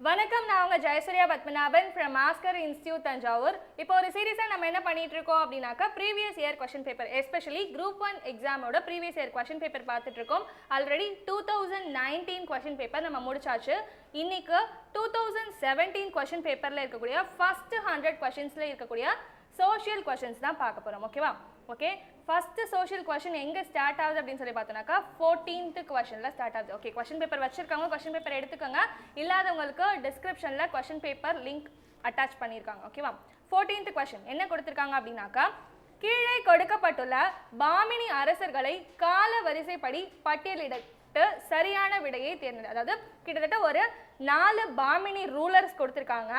வணக்கம், நான் உங்க Jayasuriya Padmanabhan from Masker Institute Thanjavur. இப்போ ஒரு சீரிஸா நம்ம என்ன பண்ணிட்டு இருக்கோம் அப்படினாக்கா previous year question paper, especially group 1 எக்ஸாமோட ப்ரீவியஸ் இயர் क्वेश्चन பேப்பர் பார்த்துட்டு இருக்கோம். ஆல்ரெடி 2019 क्वेश्चन பேப்பர் நம்ம முடிச்சாச்சு. இன்னைக்கு 2017 क्वेश्चन பேப்பர்ல இருக்கக்கூடிய ஃபர்ஸ்ட் 100 क्वेश्चंसல இருக்கக்கூடிய சோஷியல் क्वेश्चंस தான் பார்க்க போறோம். ஓகேவா? ஓகே, ஃபர்ஸ்ட் சோஷியல் क्वेश्चन எங்க ஸ்டார்ட் ஆகுது அப்படின்னு சொல்லி பார்த்தோம்னாக்கா 14th क्वेश्चनல ஸ்டார்ட் ஆகுது. ஓகே, क्वेश्चन பேப்பர் வச்சிருக்கவங்க क्वेश्चन பேப்பர் எடுத்துக்கோங்க. இல்லாதவங்களுக்கு டிஸ்கிரிப்ஷன்ல क्वेश्चन பேப்பர் லிங்க் அட்டாச் பண்ணிருக்காங்க. ஓகேவா? 14th क्वेश्चन என்ன கொடுத்திருக்காங்க அப்படினாக்கா, கீழே கொடுக்கப்பட்டுள்ள பாமினி அரசர்களை கால வரிசைப்படி பட்டியலிட்டு சரியான விடையை தேர்ந்தெடு. அதாவது கிட்டத்தட்ட ஒரு 4 பாமினி ரூலர்ஸ் கொடுத்திருக்காங்க.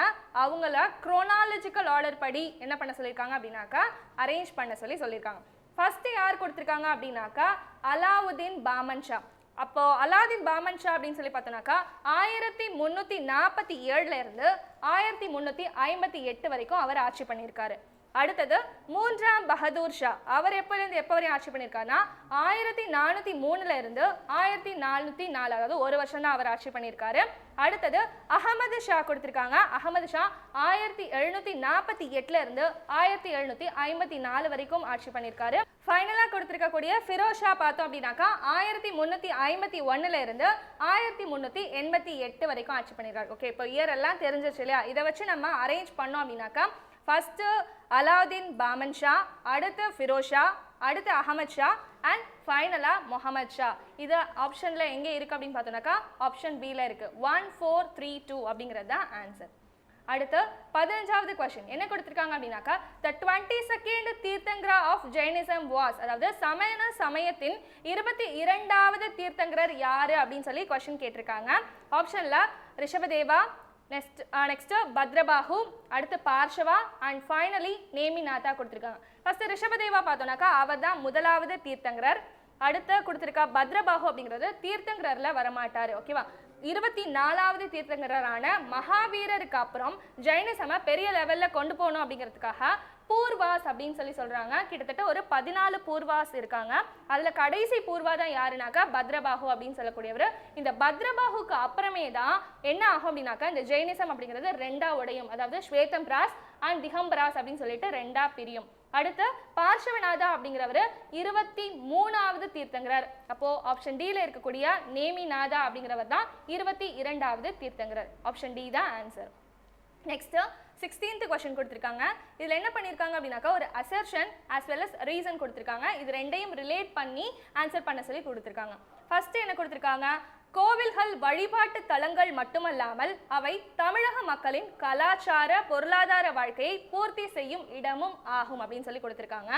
அவங்கள குரோனாலஜிக்கல் ஆர்டர் படி என்ன பண்ண சொல்லியிருக்காங்க அப்படின்னாக்கா அரேஞ்ச் பண்ண சொல்லியிருக்காங்க. ஃபர்ஸ்ட் யார் கொடுத்திருக்காங்க அப்படின்னாக்கா அலாவுதீன் பாமன் ஷா. அப்போ அலாவுதீன் பாமன் ஷா அப்படின்னு சொல்லி பார்த்தோம்னாக்கா 1347ல இருந்து 1358 வரைக்கும் அவர் ஆட்சி பண்ணியிருக்காரு. அடுத்தது 3ஆம் பகதூர் ஷா. அவர் எப்போலேருந்து எப்போ வரையும் ஆட்சி பண்ணியிருக்காருன்னா 1403ல இருந்து 1404, அதாவது ஒரு வருஷம் தான் அவர் ஆட்சி பண்ணியிருக்காரு. அடுத்தது அகமது ஷா கொடுத்திருக்காங்க. அகமது ஷா 1748ல இருந்து 1754 வரைக்கும் ஆட்சி பண்ணியிருக்காரு. ஃபைனலா கொடுத்திருக்கக்கூடிய ஃபிரோஸ் ஷா பார்த்தோம் அப்படின்னாக்கா 1351ல இருந்து 1388 வரைக்கும் ஆட்சி பண்ணியிருக்காரு. ஓகே, இப்போ இயர் எல்லாம் தெரிஞ்சிச்சு இல்லையா? இதை வச்சு நம்ம அரேஞ்ச் பண்ணோம் அப்படின்னாக்கா ஃபர்ஸ்ட் அலாவுதீன் பாமன் ஷா, அடுத்து ஃபிரோஸ் ஷா, அடுத்து அகமது ஷா அண்ட் ஃபைனலா முகமது ஷா. இது ஆப்ஷன்ல எங்க இருக்கு அப்படின்னு பார்த்தோம்னாக்கா ஆப்ஷன் பில இருக்கு. 1432 அப்படிங்கிறது தான் ஆன்சர். அடுத்து 15வது क्वेश्चन என்ன கொடுத்திருக்காங்க அப்படின்னாக்கா the 22nd tirthankara of Jainism was, அதாவது சமண சமயத்தின் 22வது தீர்த்தங்கரர் யாரு அப்படின்னு சொல்லி क्वेश्चन கேட்டிருக்காங்க. ஆப்ஷன்ல ரிஷபதேவா, நெக்ஸ்ட் பத்ரபாஹு, அடுத்து பார்ஷவா அண்ட் ஃபைனலி நேமிநாதா கொடுத்திருக்காங்க. ஃபர்ஸ்ட் ரிஷபதேவா பார்த்தோம்னாக்கா அவர் தான் முதலாவது தீர்த்தங்கரர். அடுத்து கொடுத்திருக்கா பத்ரபாஹு அப்படிங்கிறது தீர்த்தங்கரர்ல வரமாட்டாரு. ஓகேவா? 24வது தீர்த்தங்கரரான மகாவீரருக்கு அப்புறம் ஜெயினிசம பெரிய லெவல்ல கொண்டு போகணும் அப்படிங்கிறதுக்காக பூர்வாஸ் அப்படின்னு சொல்லி சொல்றாங்க. கிட்டத்தட்ட ஒரு 14 பூர்வாஸ் இருக்காங்க. அதுல கடைசி பூர்வா தான் யாருனாக்கா பத்ரபாஹு அப்படின்னு சொல்லக்கூடியவர். இந்த பத்ரபாஹுக்கு அப்புறமே தான் என்ன ஆகும் அப்படின்னாக்கா இந்த ஜெயினிசம் அப்படிங்கிறது ரெண்டா உடையும். அதாவது ஸ்வேதம்பிராஸ் அண்ட் திகம்பராஸ் அப்படின்னு சொல்லிட்டு ரெண்டா பிரியும். அடுத்து பார்ஷவநாதா அப்படிங்கிறவர் 23வது தீர்த்தங்கரர். அப்போ ஆப்ஷன் டில இருக்கக்கூடிய நேமிநாதா அப்படிங்கிறவர் தான் 22வது தீர்த்தங்கரர். ஆப்ஷன் டி தான் ஆன்சர். நெக்ஸ்ட் 16th क्वेश्चन கொடுத்திருக்காங்க. இதுல என்ன பண்ணிருக்காங்க அப்படினாக்கா ஒரு assertion as well as reason கொடுத்திருக்காங்க. இது ரெண்டையும் ரிலேட் பண்ணி ஆன்சர் பண்ண சொல்லி கொடுத்திருக்காங்க. ஃபர்ஸ்ட் என்ன கொடுத்திருக்காங்க, கோவில்கள் வழிபாட்டு தலங்கள் மட்டுமல்லாமல் அவை தமிழக மக்களின் கலாச்சார பொருளாதார வாழ்க்கையை பூர்த்தி செய்யும் இடமும் ஆகும் அப்படின்னு சொல்லி கொடுத்திருக்காங்க.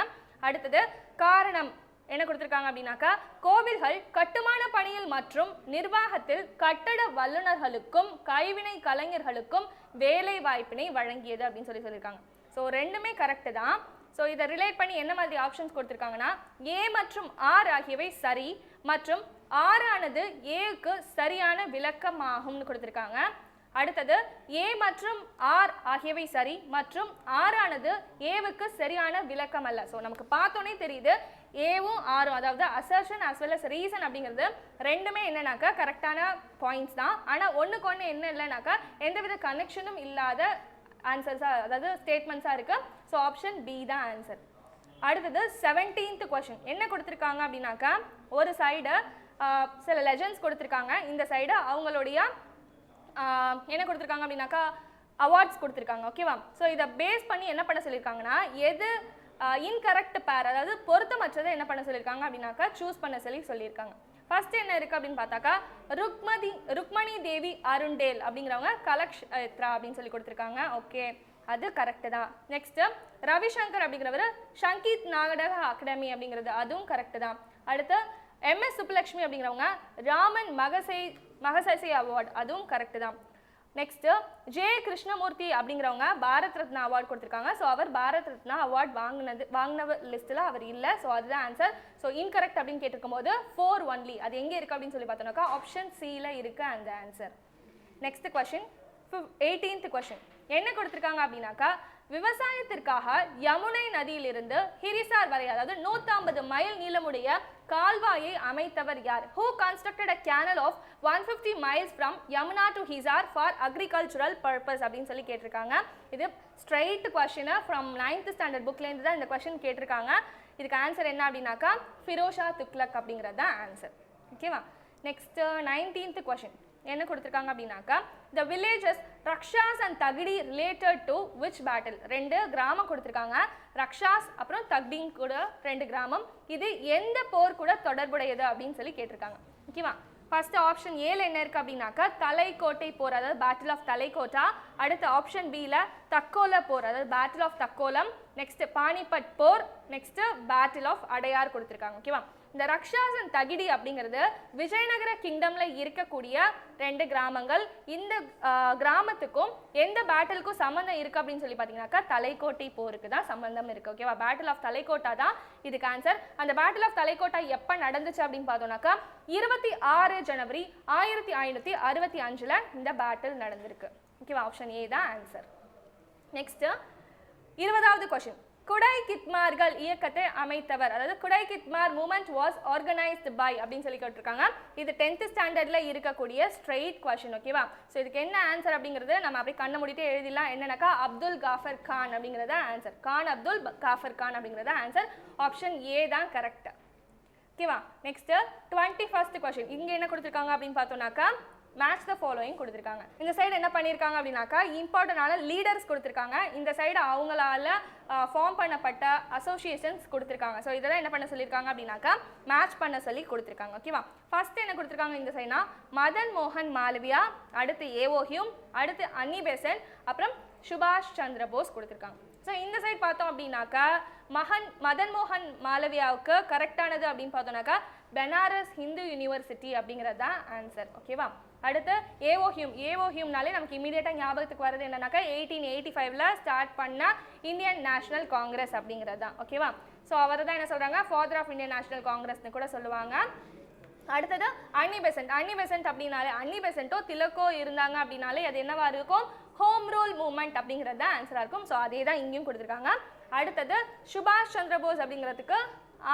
அடுத்தது காரணம் என்ன கொடுத்திருக்காங்க அப்படின்னாக்கா கோவில்கள் கட்டுமான பணியில் மற்றும் நிர்வாகத்தில் கட்டட வல்லுநர்களுக்கும் கைவினை கலைஞர்களுக்கும் வேலை வாய்ப்பினை வழங்கியது அப்படின்னு சொல்லியிருக்காங்க. ஸோ ரெண்டுமே கரெக்ட் தான். ஸோ இதை ரிலேட் பண்ணி என்ன மாதிரி ஆப்ஷன்ஸ் கொடுத்திருக்காங்கன்னா ஏ மற்றும் ஆர் ஆகியவை சரி மற்றும் ஆர் ஆனது ஏக்கு சரியான விளக்கமாகும்னு கொடுத்திருக்காங்க. அடுத்தது ஏ மற்றும் ஆர் ஆகியவை சரி மற்றும் ஆர் ஆனது ஏவுக்கு சரியான விளக்கம் அல்ல. ஸோ நமக்கு பார்த்தோன்னே தெரியுது ஏவும் ஆரும், அதாவது assertion as well as reason அப்படிங்கிறது ரெண்டுமே என்னன்னாக்கா கரெக்டான பாயிண்ட்ஸ் தான். ஆனால் ஒன்றுக்கு ஒன்று என்ன இல்லைனாக்கா எந்தவித கனெக்ஷனும் இல்லாத ஆன்சர்ஸாக, அதாவது ஸ்டேட்மெண்ட்ஸாக இருக்கு. ஸோ ஆப்ஷன் பி தான் ஆன்சர். அடுத்தது 17th क्वेश्चन என்ன கொடுத்துருக்காங்க அப்படின்னாக்கா ஒரு சைடு சில லெஜண்ட்ஸ் கொடுத்துருக்காங்க, இந்த சைடு அவங்களுடைய என்ன கொடுத்துருக்காங்க அப்படின்னாக்கா அவார்ட்ஸ் கொடுத்துருக்காங்க. ஓகேவா? ஸோ இதை பேஸ் பண்ணி என்ன பண்ண சொல்லியிருக்காங்கன்னா எது இன்கரெக்ட் பேர், அதாவது பொருத்தமற்றதை என்ன பண்ண சொல்லியிருக்காங்க அப்படின்னாக்கா சூஸ் பண்ண சொல்லியிருக்காங்க. ஃபர்ஸ்ட் என்ன இருக்கு அப்படின்னு பார்த்தாக்கா ருக்மணி தேவி அருண்டேல் அப்படிங்கிறவங்க கலக்ஷத்ரா அப்படின்னு சொல்லி கொடுத்துருக்காங்க. ஓகே, அது கரெக்ட் தான். நெக்ஸ்ட் ரவிசங்கர் அப்படிங்கிறவர் சங்கீத் நாடக அகாடமி அப்படிங்கிறது அதுவும் கரெக்ட் தான். அடுத்து MS சுப்புலட்சுமி அப்படிங்கிறவங்க ராமன் மகசேசே அவார்டு, அதுவும் கரெக்ட் தான். நெக்ஸ்ட் ஜே கிருஷ்ணமூர்த்தி அப்படிங்கிறவங்க பாரத் ரத்னா அவார்டு கொடுத்துருக்காங்க. ஸோ அவர் பாரத் ரத்னா அவார்டு வாங்கின லிஸ்ட்டில் அவர் இல்லை. ஸோ அதுதான் ஆன்சர். ஸோ இன்கரெக்ட் அப்படின்னு கேட்டிருக்கும் போது 4 ஒன்லி, அது எங்கே இருக்குது அப்படின்னு சொல்லி பார்த்தோம்னாக்கா ஆப்ஷன் சியில் இருக்குது அந்த answer. Next question 18th question என்ன கொடுத்திருக்காங்க அப்படின்னாக்கா விவசாயத்திற்காக யமுனை நதியிலிருந்து ஹிரிசார் வரை, அதாவது 150 மைல் நீளமுடைய கால்வாயை அமைத்தவர் யார்? Who constructed a canal of 150 miles from Yamuna to Hisar for agricultural purpose அப்படின்னு சொல்லி கேட்டிருக்காங்க. இது straight question from 9th standard புக்லேருந்து தான் இந்த கொஸ்டின் கேட்டிருக்காங்க. இதுக்கு ஆன்சர் என்ன அப்படின்னாக்கா ஃபிரோஷா துக்ளக் அப்படிங்கிறது தான் ஆன்சர். ஓகேவா? நெக்ஸ்ட் 19th கொஸ்டின் என்ன கொடுத்துருக்காங்க அப்படின்னாக்கா the villages ரக்ஷாஸ் அண்ட் தகிடி related to which battle? 2 கிராமம் கொடுத்துருக்காங்க. ரக்ஷாஸ் அப்புறம் தக்டிங் கூட 2 கிராமம். இது எந்த போர் கூட தொடர்புடையது அப்படின்னு சொல்லி கேட்டிருக்காங்க. ஓகேவா? ஃபர்ஸ்ட் ஆப்ஷன் ஏல என்ன இருக்கு அப்படின்னாக்கா தலைக்கோட்டை போர், அதாவது பேட்டில் ஆஃப் தலைக்கோட்டா. அடுத்து ஆப்ஷன் பியில் தக்கோல போர், அதாவது battle of Takkolam. Next Panipat போர். நெக்ஸ்ட் பேட்டில் ஆஃப் அடையார் கொடுத்துருக்காங்க. ஓகேவா? இந்த ரக்ஷாஸ் அண்ட் தகிடி அப்படிங்கிறது விஜயநகர கிங்டம்ல இருக்கக்கூடிய 2 கிராமங்கள். இந்த கிராமத்துக்கும் எந்த பேட்டிலுக்கும் சம்பந்தம் இருக்கு அப்படின்னு சொல்லி பார்த்தீங்கன்னாக்கா தலைக்கோட்டை போருக்கு தான் சம்பந்தம் இருக்கு. ஓகேவா? பேட்டில் ஆஃப் தலைக்கோட்டா தான் இதுக்கு ஆன்சர். அந்த பேட்டில் ஆஃப் தலைக்கோட்டா எப்போ நடந்துச்சு அப்படின்னு பார்த்தோம்னாக்கா 26 ஜனவரி 1565 இந்த பேட்டில் நடந்திருக்கு. ஓகேவா? ஆப்ஷன் ஏ தான் ஆன்சர். நெக்ஸ்ட் 20வது கொஸ்டின், குடை கித்மார்கள் இயக்கத்தை அமைத்தவர், அதாவது குடை கித்மார் மூமெண்ட் வாஸ் ஆர்கனைஸ்டு பை அப்படின்னு சொல்லி கேட்டிருக்காங்க. இது 10th ஸ்டாண்டர்ட்ல இருக்கக்கூடிய ஸ்ட்ரெயிட் கொஸ்டின். ஓகேவா? ஸோ இதுக்கு என்ன ஆன்சர் அப்படிங்கிறது நம்ம அப்படியே கண்ணை மூடிட்டு எழுதிடலாம். என்னன்னாக்கா அப்துல் காஃபர் கான் அப்படிங்கிறத ஆன்சர். கான் அப்துல் காஃபர் கான் அப்படிங்கிறத ஆன்சர். ஆப்ஷன் ஏ தான் கரெக்ட். ஓகேவா? நெக்ஸ்ட் 21st கொஸ்டின், இங்க என்ன கொடுத்துருக்காங்க அப்படின்னு பார்த்தோம்னாக்கா மேட்ச் த ஃபாலோயிங் கொடுத்துருக்காங்க. இந்த சைடு என்ன பண்ணியிருக்காங்க அப்படின்னாக்கா இம்பார்ட்டன்டான லீடர்ஸ் கொடுத்துருக்காங்க. இந்த சைடு அவங்களால ஃபார்ம் பண்ணப்பட்ட அசோசியேஷன்ஸ் கொடுத்துருக்காங்க. ஸோ இதெல்லாம் என்ன பண்ண சொல்லியிருக்காங்க அப்படின்னாக்கா மேட்ச் பண்ண சொல்லி கொடுத்துருக்காங்க. ஓகேவா? ஃபர்ஸ்ட் என்ன கொடுத்துருக்காங்க இந்த சைடுனா மதன் மோகன் மாலவியா, அடுத்து ஏஓ ஹியூம், அடுத்து அன்னி பெசன்ட், அப்புறம் சுபாஷ் சந்திர போஸ் கொடுத்துருக்காங்க. ஸோ இந்த சைட் பார்த்தோம் அப்படின்னாக்கா மதன் மோகன் மாலவியாவுக்கு கரெக்டானது அப்படின்னு பார்த்தோம்னாக்கா பெனாரஸ் ஹிந்து யூனிவர்சிட்டி அப்படிங்கிறது தான் ஆன்சர். ஓகேவா? அடுத்து ஏஓ ஹியூம்னாலே நமக்கு இமீடியட்டாக ஞாபகத்துக்கு வரது என்னன்னாக்கா 1885ல் ஸ்டார்ட் பண்ண இந்தியன் நேஷனல் காங்கிரஸ் அப்படிங்கிறது தான். ஓகேவா? ஸோ அவர் தான் என்ன சொல்கிறாங்க ஃபாதர் ஆஃப் இந்தியன் நேஷனல் காங்கிரஸ்னு கூட சொல்லுவாங்க. அடுத்தது அன்னி பெசன்ட் அப்படின்னாலே அன்னி பெசன்ட்டோ திலக்கோ இருந்தாங்க அப்படின்னாலே அது என்னவா இருக்கும்? ஹோம் ரூல் மூவ்மெண்ட் அப்படிங்கிறது தான் ஆன்சராக இருக்கும். ஸோ அதே தான் இங்கேயும் கொடுத்துருக்காங்க. அடுத்தது சுபாஷ் சந்திர போஸ் அப்படிங்கிறதுக்கு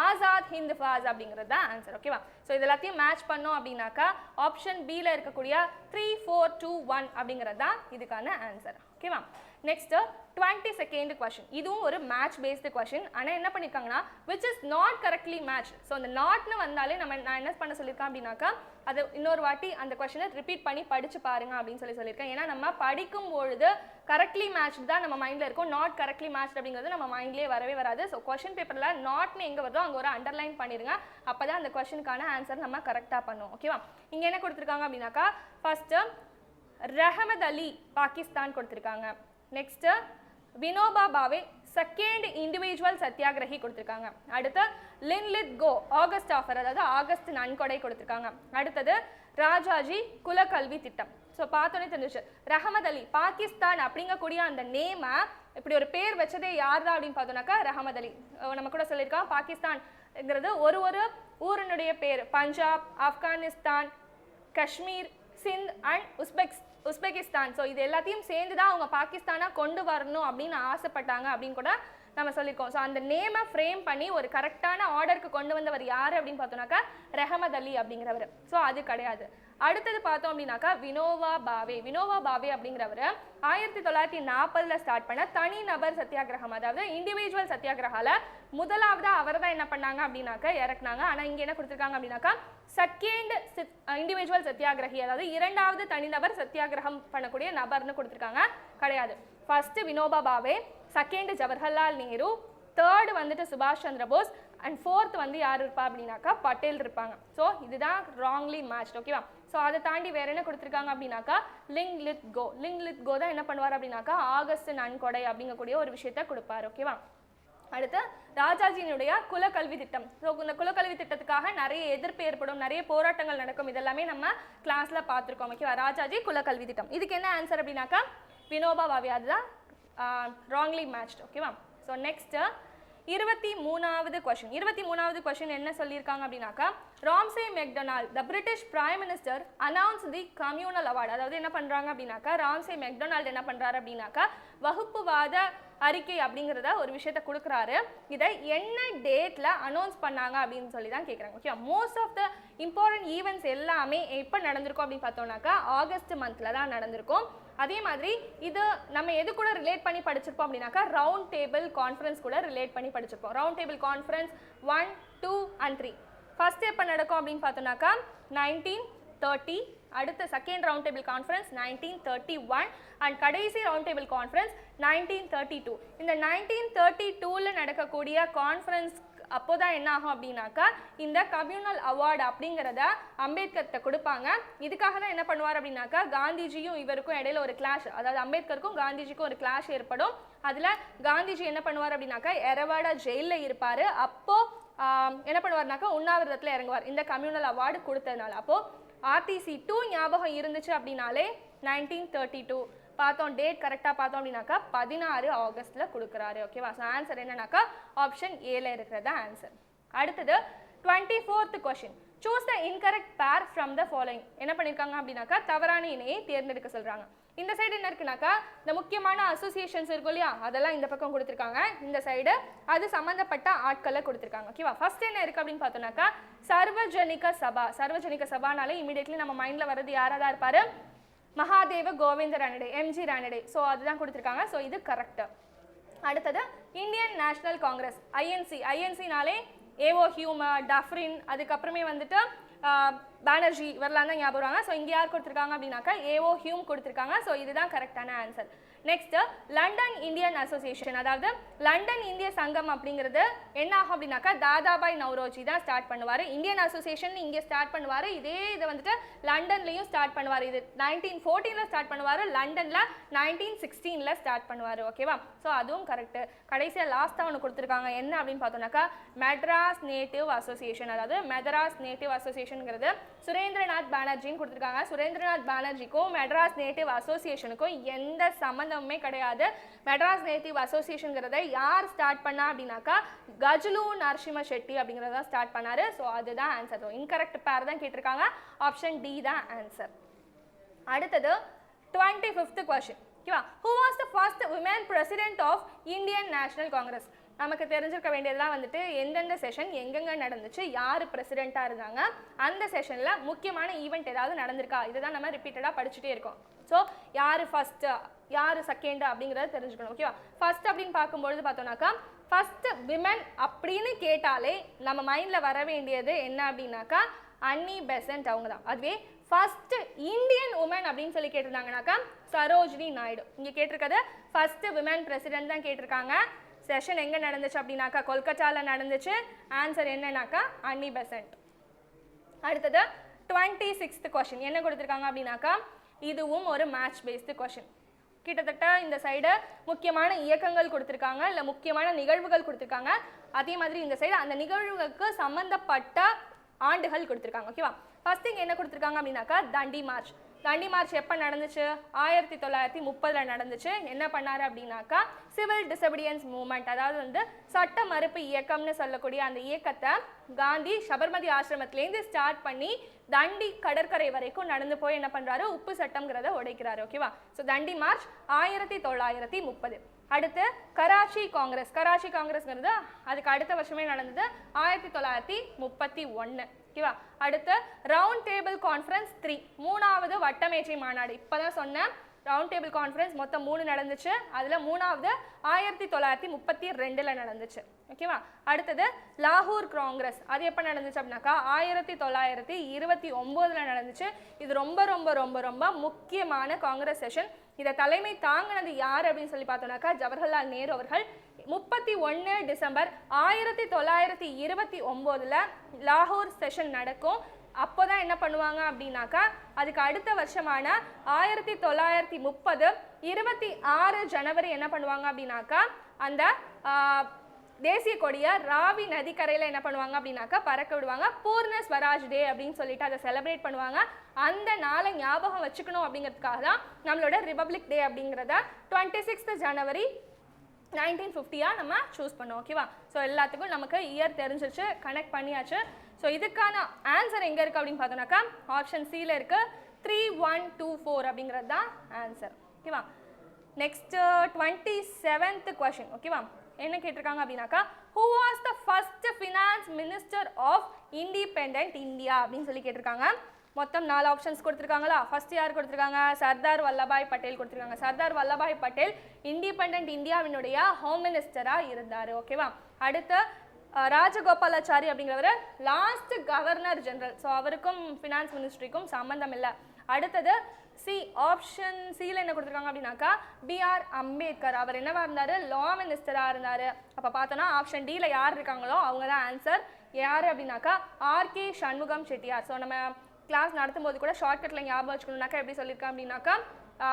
ஆசாத் ஹிந்த் ஃபாஸ் அப்படிங்கிறது தான் ஆன்சர். ஓகேவா? ஸோ இது எல்லாத்தையும் மேட்ச் பண்ணோம் அப்படின்னாக்கா ஆப்ஷன் பியில் இருக்கக்கூடிய 3, 4, 2, 1 அப்படிங்கிறது தான் இதுக்கான ஆன்சர். ஓகேவா? நெக்ஸ்ட் 22nd கொஸ்டின், இதுவும் ஒரு மேட்ச் பேஸ்டு கொஸ்டின். ஆனால் என்ன பண்ணியிருக்காங்கன்னா which is not correctly match. So அந்த நாட்னு வந்தாலே நான் என்ன பண்ண சொல்லியிருக்கேன் அப்படின்னாக்கா அது இன்னொரு வாட்டி அந்த கொஸ்டினை ரிப்பீட் பண்ணி படிச்சு பாருங்க அப்படின்னு சொல்லியிருக்கேன். ஏன்னா நம்ம படிக்கும் பொழுது கரெக்ட்லி மேட்ச் தான் நம்ம மைண்டில் இருக்கும். நாட் கரெக்ட்லி மேட்ச் அப்படிங்கிறது நம்ம மைண்ட்லேயே வரவே வராது. ஸோ கொஸ்டின் பேப்பரில் நாட்னு எங்கே வருதோ அங்கே ஒரு அண்டர்லைன் பண்ணிடுங்க. அப்போ தான் அந்த கொஸ்டினுக்கான ஆன்சர் நம்ம கரெக்டாக பண்ணுவோம். ஓகேவா? இங்கே என்ன கொடுத்துருக்காங்க அப்படின்னாக்கா ஃபர்ஸ்ட்டு ரஹமத் அலி பாகிஸ்தான் கொடுத்துருக்காங்க. Next Vinoba Bhave second individual satyagrahi கொடுத்துருக்காங்க. அடுத்து லின்லித் கோ ஆகஸ்ட் ஆஃபர், அதாவது ஆகஸ்ட் நன்கொடை கொடுத்துருக்காங்க. அடுத்தது ராஜாஜி குலக்கல்வி திட்டம். ஸோ பார்த்தோன்னே தெரிஞ்சிச்சு ரஹமத் அலி பாகிஸ்தான் அப்படிங்கக்கூடிய அந்த நேமை இப்படி ஒரு பேர் வச்சதே யார் தான் அப்படின்னு பார்த்தோம்னாக்கா ரஹமத் அலி. நம்ம கூட சொல்லியிருக்கோம் பாகிஸ்தான்ங்கிறது ஒரு ஊரினுடைய பேர். Punjab, Afghanistan, Kashmir, Sindh and Uzbekistan. So இது எல்லாத்தையும் சேர்ந்து தான் அவங்க பாகிஸ்தானாக கொண்டு வரணும் அப்படின்னு ஆசைப்பட்டாங்க அப்படின்னு கூட நம்ம சொல்லியிருக்கோம். ஸோ அந்த நேமை ஃப்ரேம் பண்ணி ஒரு கரெக்டான ஆர்டருக்கு கொண்டு வந்தவர் யார் அப்படின்னு பார்த்தோம்னாக்கா ரஹமத் அலி அப்படிங்கிறவர். ஸோ அது கிடையாது. அடுத்தது பார்த்தோம் அப்படின்னாக்கா வினோபா பாவே அப்படிங்கிறவர் 1940 ஸ்டார்ட் பண்ண தனி நபர் சத்தியாகிரகம், அதாவது இண்டிவிஜுவல் சத்தியாகிரகால முதலாவது அவர் தான் என்ன பண்ணாங்க அப்படின்னாக்கா இறக்குனாங்க. ஆனால் இங்கே என்ன கொடுத்துருக்காங்க அப்படின்னாக்கா செகண்ட் இண்டிவிஜுவல் சத்தியாகிரகி, அதாவது 2வது தனிநபர் சத்தியாகிரகம் பண்ணக்கூடிய நபர்னு கொடுத்துருக்காங்க. கிடையாது. First Vinoba Bhave, second Jawaharlal Nehru, third வந்துட்டு சுபாஷ் சந்திர போஸ் அண்ட் ஃபோர்த் வந்து யார் இருப்பா அப்படின்னாக்கா பட்டேல் இருப்பாங்க. ஸோ இதுதான் ராங்லி மேட்ச். ஓகேவா? ஸோ அதை தாண்டி வேற என்ன கொடுத்துருக்காங்க அப்படின்னாக்கா லித் கோ தான் என்ன பண்ணுவார் அப்படின்னாக்கா ஆகஸ்ட் நன்கொடை அப்படிங்கக்கூடிய ஒரு விஷயத்த கொடுப்பாரு. ஓகேவா? அடுத்து ராஜாஜியினுடைய குலக்கல்வி திட்டம். ஸோ இந்த குலக்கல்வி திட்டத்துக்காக நிறைய எதிர்ப்பு ஏற்படும், நிறைய போராட்டங்கள் நடக்கும். இதெல்லாமே நம்ம கிளாஸ்ல பார்த்துருக்கோம். ஓகேவா? ராஜாஜி குலக்கல்வி திட்டம். இதுக்கு என்ன ஆன்சர் அப்படின்னாக்கா வினோபா பாவே. அதுதான் ராங்லி மேட்ச்ட். ஓகேவா? ஸோ நெக்ஸ்ட் 23வது क्वेश्चन என்ன சொல்லியிருக்காங்க அப்படின்னாக்கா Ramsay MacDonald the British prime minister announce the communal award. அதாவது என்ன பண்றாங்க அப்படின்னாக்கா ராம்சே மெக்டொனால்ட் என்ன பண்றாரு அப்படின்னாக்கா வகுப்புவாத அறிக்கை அப்படிங்கிறத ஒரு விஷயத்தை கொடுக்குறாரு. இதை என்ன டேட்ல அனௌன்ஸ் பண்ணாங்க அப்படின்னு சொல்லி தான் கேட்குறாங்க. Okay, most of the important events எல்லாமே எப்போ நடந்திருக்கும் அப்படின்னு பார்த்தோம்னாக்கா ஆகஸ்ட் மந்த்ல தான் நடந்திருக்கும். அதே மாதிரி இது நம்ம எது கூட ரிலேட் பண்ணி படிச்சிருப்போம் அப்படின்னாக்கா ரவுண்ட் டேபிள் கான்ஃபரன்ஸ் கூட ரிலேட் பண்ணி படிச்சிருப்போம். Round table conference 1, 2 and 3 first எப்போ நடக்கும் அப்படின்னு பார்த்தோம்னாக்கா 1930, அடுத்த second round table conference 1931 and கடைசி ரவுண்ட் டேபிள் கான்ஃபரன்ஸ் 1932. இந்த 1932ல நடக்கக்கூடிய கான்ஃபரன்ஸ் அப்போதான் என்ன ஆகும் அப்படின்னாக்கா இந்த கம்யூனல் அவார்டு அப்படிங்கிறத அம்பேத்கர்கிட்ட கொடுப்பாங்க. இதுக்காக தான் என்ன பண்ணுவார் அப்படின்னாக்கா காந்திஜியும் இவருக்கும் இடையில ஒரு கிளாஷ், அதாவது அம்பேத்கருக்கும் காந்திஜிக்கும் ஒரு கிளாஷ் ஏற்படும். அதில் காந்திஜி என்ன பண்ணுவார் அப்படின்னாக்கா எரவாடா ஜெயிலில் இருப்பார். அப்போ என்ன பண்ணுவார்னாக்கா உண்ணாவிரதத்தில் இறங்குவார் இந்த கம்யூனல் அவார்டு கொடுத்ததுனால. அப்போ RTC 2 ஞாபகம் இருந்துச்சு அப்படின்னாலே 1932 பார்த்தோம். டேட் கரெக்டாக பார்த்தோம் அப்படின்னாக்கா 16 ஆகஸ்ட்ல கொடுக்குறாரு. ஓகேவா? ஸோ ஆன்சர் என்னன்னாக்கா ஆப்ஷன் ஏல இருக்கிறதா ஆன்சர். அடுத்தது 24th question, choose the incorrect பேர் ஃப்ரம் த ஃபாலோயிங். என்ன பண்ணியிருக்காங்க அப்படின்னாக்கா தவறான இணையை தேர்ந்தெடுக்க சொல்றாங்க. இந்த சைடு என்ன இருக்குனாக்கா இந்த முக்கியமான அசோசியேஷன்ஸ் இருக்கும் இல்லையா, அதெல்லாம் இந்த பக்கம் கொடுத்துருக்காங்க. இந்த சைடு அது சம்மந்தப்பட்ட ஆட்களை கொடுத்துருக்காங்க. ஓகேவா? ஃபர்ஸ்ட் என்ன இருக்கு அப்படின்னு பார்த்தோம்னாக்கா சர்வஜனிக சபா. சர்வஜனிக சபானாலே இமீடியட்லி நம்ம மைண்ட்ல வர்றது யாராக தான் இருப்பாரு? மகாதேவ கோவிந்த ரானடே, MG ரானடே. ஸோ அதுதான் கொடுத்துருக்காங்க. ஸோ இது கரெக்ட். அடுத்தது இந்தியன் நேஷனல் காங்கிரஸ் ஐஎன்சினாலே ஏஓ ஹியூம், டஃப்ரின், அதுக்கப்புறமே வந்துட்டு பானர்ஜி இவரெல்லாம் தான் ஞாபகம் வராங்க. ஸோ இங்கே யார் கொடுத்துருக்காங்க அப்படின்னாக்கா ஏஓ ஹியூம் கொடுத்துருக்காங்க. ஸோ இதுதான் கரெக்டான answer. Next London Indian association, அதாவது லண்டன் இந்திய சங்கம் அப்படிங்கிறது என்ன ஆகும் அப்படின்னாக்கா தாதாபாய் நவ்ரோஜி தான் ஸ்டார்ட் பண்ணுவார். இந்தியன் அசோசியேஷன் இங்கே ஸ்டார்ட் பண்ணுவார். இதே இதை வந்துட்டு லண்டன்லையும் ஸ்டார்ட் பண்ணுவார். இது 1914ல ஸ்டார்ட் பண்ணுவார், லண்டனில் 1916ல ஸ்டார்ட் பண்ணுவார். ஓகேவா? ஸோ அதுவும் கரெக்ட். கடைசியாக லாஸ்ட்டாக ஒன்று கொடுத்துருக்காங்க. என்ன அப்படின்னு பார்த்தோம்னாக்கா மெட்ராஸ் நேட்டிவ் அசோசியேஷன், அதாவது மெட்ராஸ் நேட்டிவ் அசோசியேஷனுங்கிறது சுரேந்திரநாத் பானர்ஜின்னு கொடுத்துருக்காங்க. சுரேந்திரநாத் பானர்ஜிக்கும் மெட்ராஸ் நேட்டிவ் அசோசியேஷனுக்கும் எந்த சம்மந்தமுமே கிடையாது. மெட்ராஸ் நேட்டிவ் அசோசியேஷனுங்கிறத யார் ஸ்டார்ட் பண்ணா அப்படின்னாக்கா கஜ்லு நரசிம்ம செட்டி அப்படிங்கிறத ஸ்டார்ட் பண்ணாரு. ஸோ அதுதான் ஆன்சர். இன்கரெக்ட் பேர் தான் கேட்டிருக்காங்க. ஆப்ஷன் டி தான் ஆன்சர். அடுத்தது 25th கொஸ்டின். ஓகேவா? Who was the first women president of Indian national Congress? நமக்கு தெரிஞ்சிருக்க வேண்டியதெல்லாம் வந்துட்டு எந்தெந்த செஷன் எங்கெங்க நடந்துச்சு, யார் பிரசிடெண்ட்டாக இருந்தாங்க, அந்த செஷனில் முக்கியமான ஈவெண்ட் ஏதாவது நடந்திருக்கா, இதுதான் நம்ம ரிப்பீட்டடாக படிச்சுட்டே இருக்கோம். ஸோ யார் ஃபஸ்ட்டு யார் செகண்ட் அப்படிங்கிறத தெரிஞ்சுக்கணும். ஓகேவா? ஃபர்ஸ்ட் அப்படின்னு பார்க்கும்பொழுது பார்த்தோம்னாக்கா ஃபர்ஸ்ட் விமன் அப்படின்னு கேட்டாலே நம்ம மைண்டில் வர வேண்டியது என்ன அப்படின்னாக்கா அன்னி பெசன்ட் அவங்க தான். அதுவே ஃபர்ஸ்ட் இந்தியன் உமன் அப்படின்னு சொல்லி கேட்டிருந்தாங்கனாக்கா சரோஜினி நாயுடு. இங்கே கேட்டிருக்கிறது ஃபர்ஸ்ட் விமன் பிரசிடென்ட் தான் கேட்டிருக்காங்க. செஷன் எங்கே நடந்துச்சு அப்படின்னாக்கா கொல்கத்தாவில் நடந்துச்சு. ஆன்சர் என்னன்னாக்கா அன்னி பெசன்ட். அடுத்தது 26th கொஸ்டின் என்ன கொடுத்துருக்காங்க அப்படின்னாக்கா இதுவும் ஒரு மேட்ச் பேஸ்டு கொஸ்டின். கிட்டத்தட்ட இந்த சைடு முக்கியமான இயக்கங்கள் கொடுத்துருக்காங்க, இல்லை முக்கியமான நிகழ்வுகள் கொடுத்துருக்காங்க. அதே மாதிரி இந்த சைடு அந்த நிகழ்வுகளுக்கு சம்மந்தப்பட்ட ஆண்டுகள் கொடுத்துருக்காங்க. ஓகேவா? ஃபர்ஸ்ட் இங்கே என்ன கொடுத்துருக்காங்க அப்படின்னாக்கா தண்டி மார்ச். தண்டி மார்ச் எப்போ நடந்துச்சு? 1930ல் நடந்துச்சு. என்ன பண்ணாரு அப்படின்னாக்கா சிவில் டிசபிடியன்ஸ் மூவ்மெண்ட், அதாவது வந்து சட்ட மறுப்பு இயக்கம்னு சொல்லக்கூடிய அந்த இயக்கத்தை காந்தி சபர்மதி ஆசிரமத்திலேருந்து ஸ்டார்ட் பண்ணி தண்டி கடற்கரை வரைக்கும் நடந்து போய் என்ன பண்ணுறாரு, உப்பு சட்டம்ங்கிறத உடைக்கிறாரு. ஓகேவா? ஸோ தண்டி மார்ச் 1930. அடுத்து கராச்சி காங்கிரஸ். கராச்சி காங்கிரஸ்ங்கிறது அதுக்கு அடுத்த வருஷமே நடந்தது, 1931. ஓகேவா? அடுத்து ரவுண்ட் டேபிள் கான்ஃபரன்ஸ் 3, மூணாவது வட்டமேஜை மாநாடு. இப்போதான் சொன்னேன் ரவுண்ட் டேபிள் கான்ஃபரன்ஸ் மொத்தம் 3 நடந்துச்சு. அதில் மூணாவது 1932ல் நடந்துச்சு. ஓகேவா? அடுத்தது லாகூர் காங்கிரஸ். அது எப்போ நடந்துச்சு அப்படின்னாக்கா 1929ல் நடந்துச்சு. இது ரொம்ப ரொம்ப ரொம்ப ரொம்ப முக்கியமான காங்கிரஸ் செஷன். இதை தலைமை தாங்கினது யார் அப்படின்னு சொல்லி பார்த்தோம்னாக்கா ஜவஹர்லால் நேரு அவர்கள். 31 டிசம்பர் 1929ல் லாகூர் செஷன் நடக்கும். அப்போ தான் என்ன பண்ணுவாங்க அப்படின்னாக்கா அதுக்கு அடுத்த வருஷமான 1930 26 ஜனவரி என்ன பண்ணுவாங்க அப்படின்னாக்கா அந்த தேசிய கொடியை ராவி நதிக்கரையில் என்ன பண்ணுவாங்க அப்படின்னாக்கா பறக்க விடுவாங்க. பூர்ண ஸ்வராஜ் டே அப்படின்னு சொல்லிட்டு அதை செலிப்ரேட் பண்ணுவாங்க. அந்த நாளை ஞாபகம் வச்சுக்கணும் அப்படிங்கிறதுக்காக தான் நம்மளோட ரிபப்ளிக் டே அப்படிங்கிறத 26 ஜனவரி 1950 நம்ம சூஸ் பண்ணோம். ஓகேவா? ஸோ எல்லாத்துக்கும் நமக்கு இயர் தெரிஞ்சிருச்சு, கனெக்ட் பண்ணியாச்சு. ஸோ இதுக்கான ஆன்சர் எங்கே இருக்குது அப்படின்னு பார்த்தோம்னாக்கா ஆப்ஷன் சியில் இருக்குது. 3124 அப்படிங்கிறது தான் ஆன்சர். ஓகேவா? Next 27th question. ஓகேவா? என்ன கேட்டிருக்காங்க அப்படின்னாக்கா who was the first finance minister of independent India அப்படின்னு சொல்லி கேட்டிருக்காங்க. மொத்தம் 4 ஆப்ஷன்ஸ் கொடுத்துருக்காங்களா? ஃபர்ஸ்ட் யார் கொடுத்துருக்காங்க? சர்தார் வல்லபாய் பட்டேல் கொடுத்துருக்காங்க. சர்தார் வல்லபாய் பட்டேல் இண்டிபெண்டன்ட் இந்தியாவினுடைய ஹோம் மினிஸ்டராக இருந்தார். ஓகேவா? அடுத்து ராஜகோபாலாச்சாரி அப்படிங்கிறவர் லாஸ்ட் கவர்னர் ஜெனரல். ஸோ அவருக்கும் ஃபினான்ஸ் மினிஸ்ட்ரிக்கும் சம்மந்தம் இல்லை. அடுத்தது சி, ஆப்ஷன் சியில் என்ன கொடுத்துருக்காங்க அப்படின்னாக்கா பிஆர் அம்பேத்கர். அவர் என்னவா இருந்தார்? லா மினிஸ்டராக இருந்தார். அப்போ பார்த்தோன்னா ஆப்ஷன் டியில் யார் இருக்காங்களோ அவங்க தான் ஆன்சர். யார் அப்படின்னாக்கா ஆர்கே சண்முகம் செட்டியார். ஸோ நம்ம கிளாஸ் நடத்தும் போது கூட ஷார்ட்கட்டில் ஞாபகம் வச்சுக்கணுன்னாக்கா எப்படி சொல்லியிருக்கேன் அப்படின்னாக்கா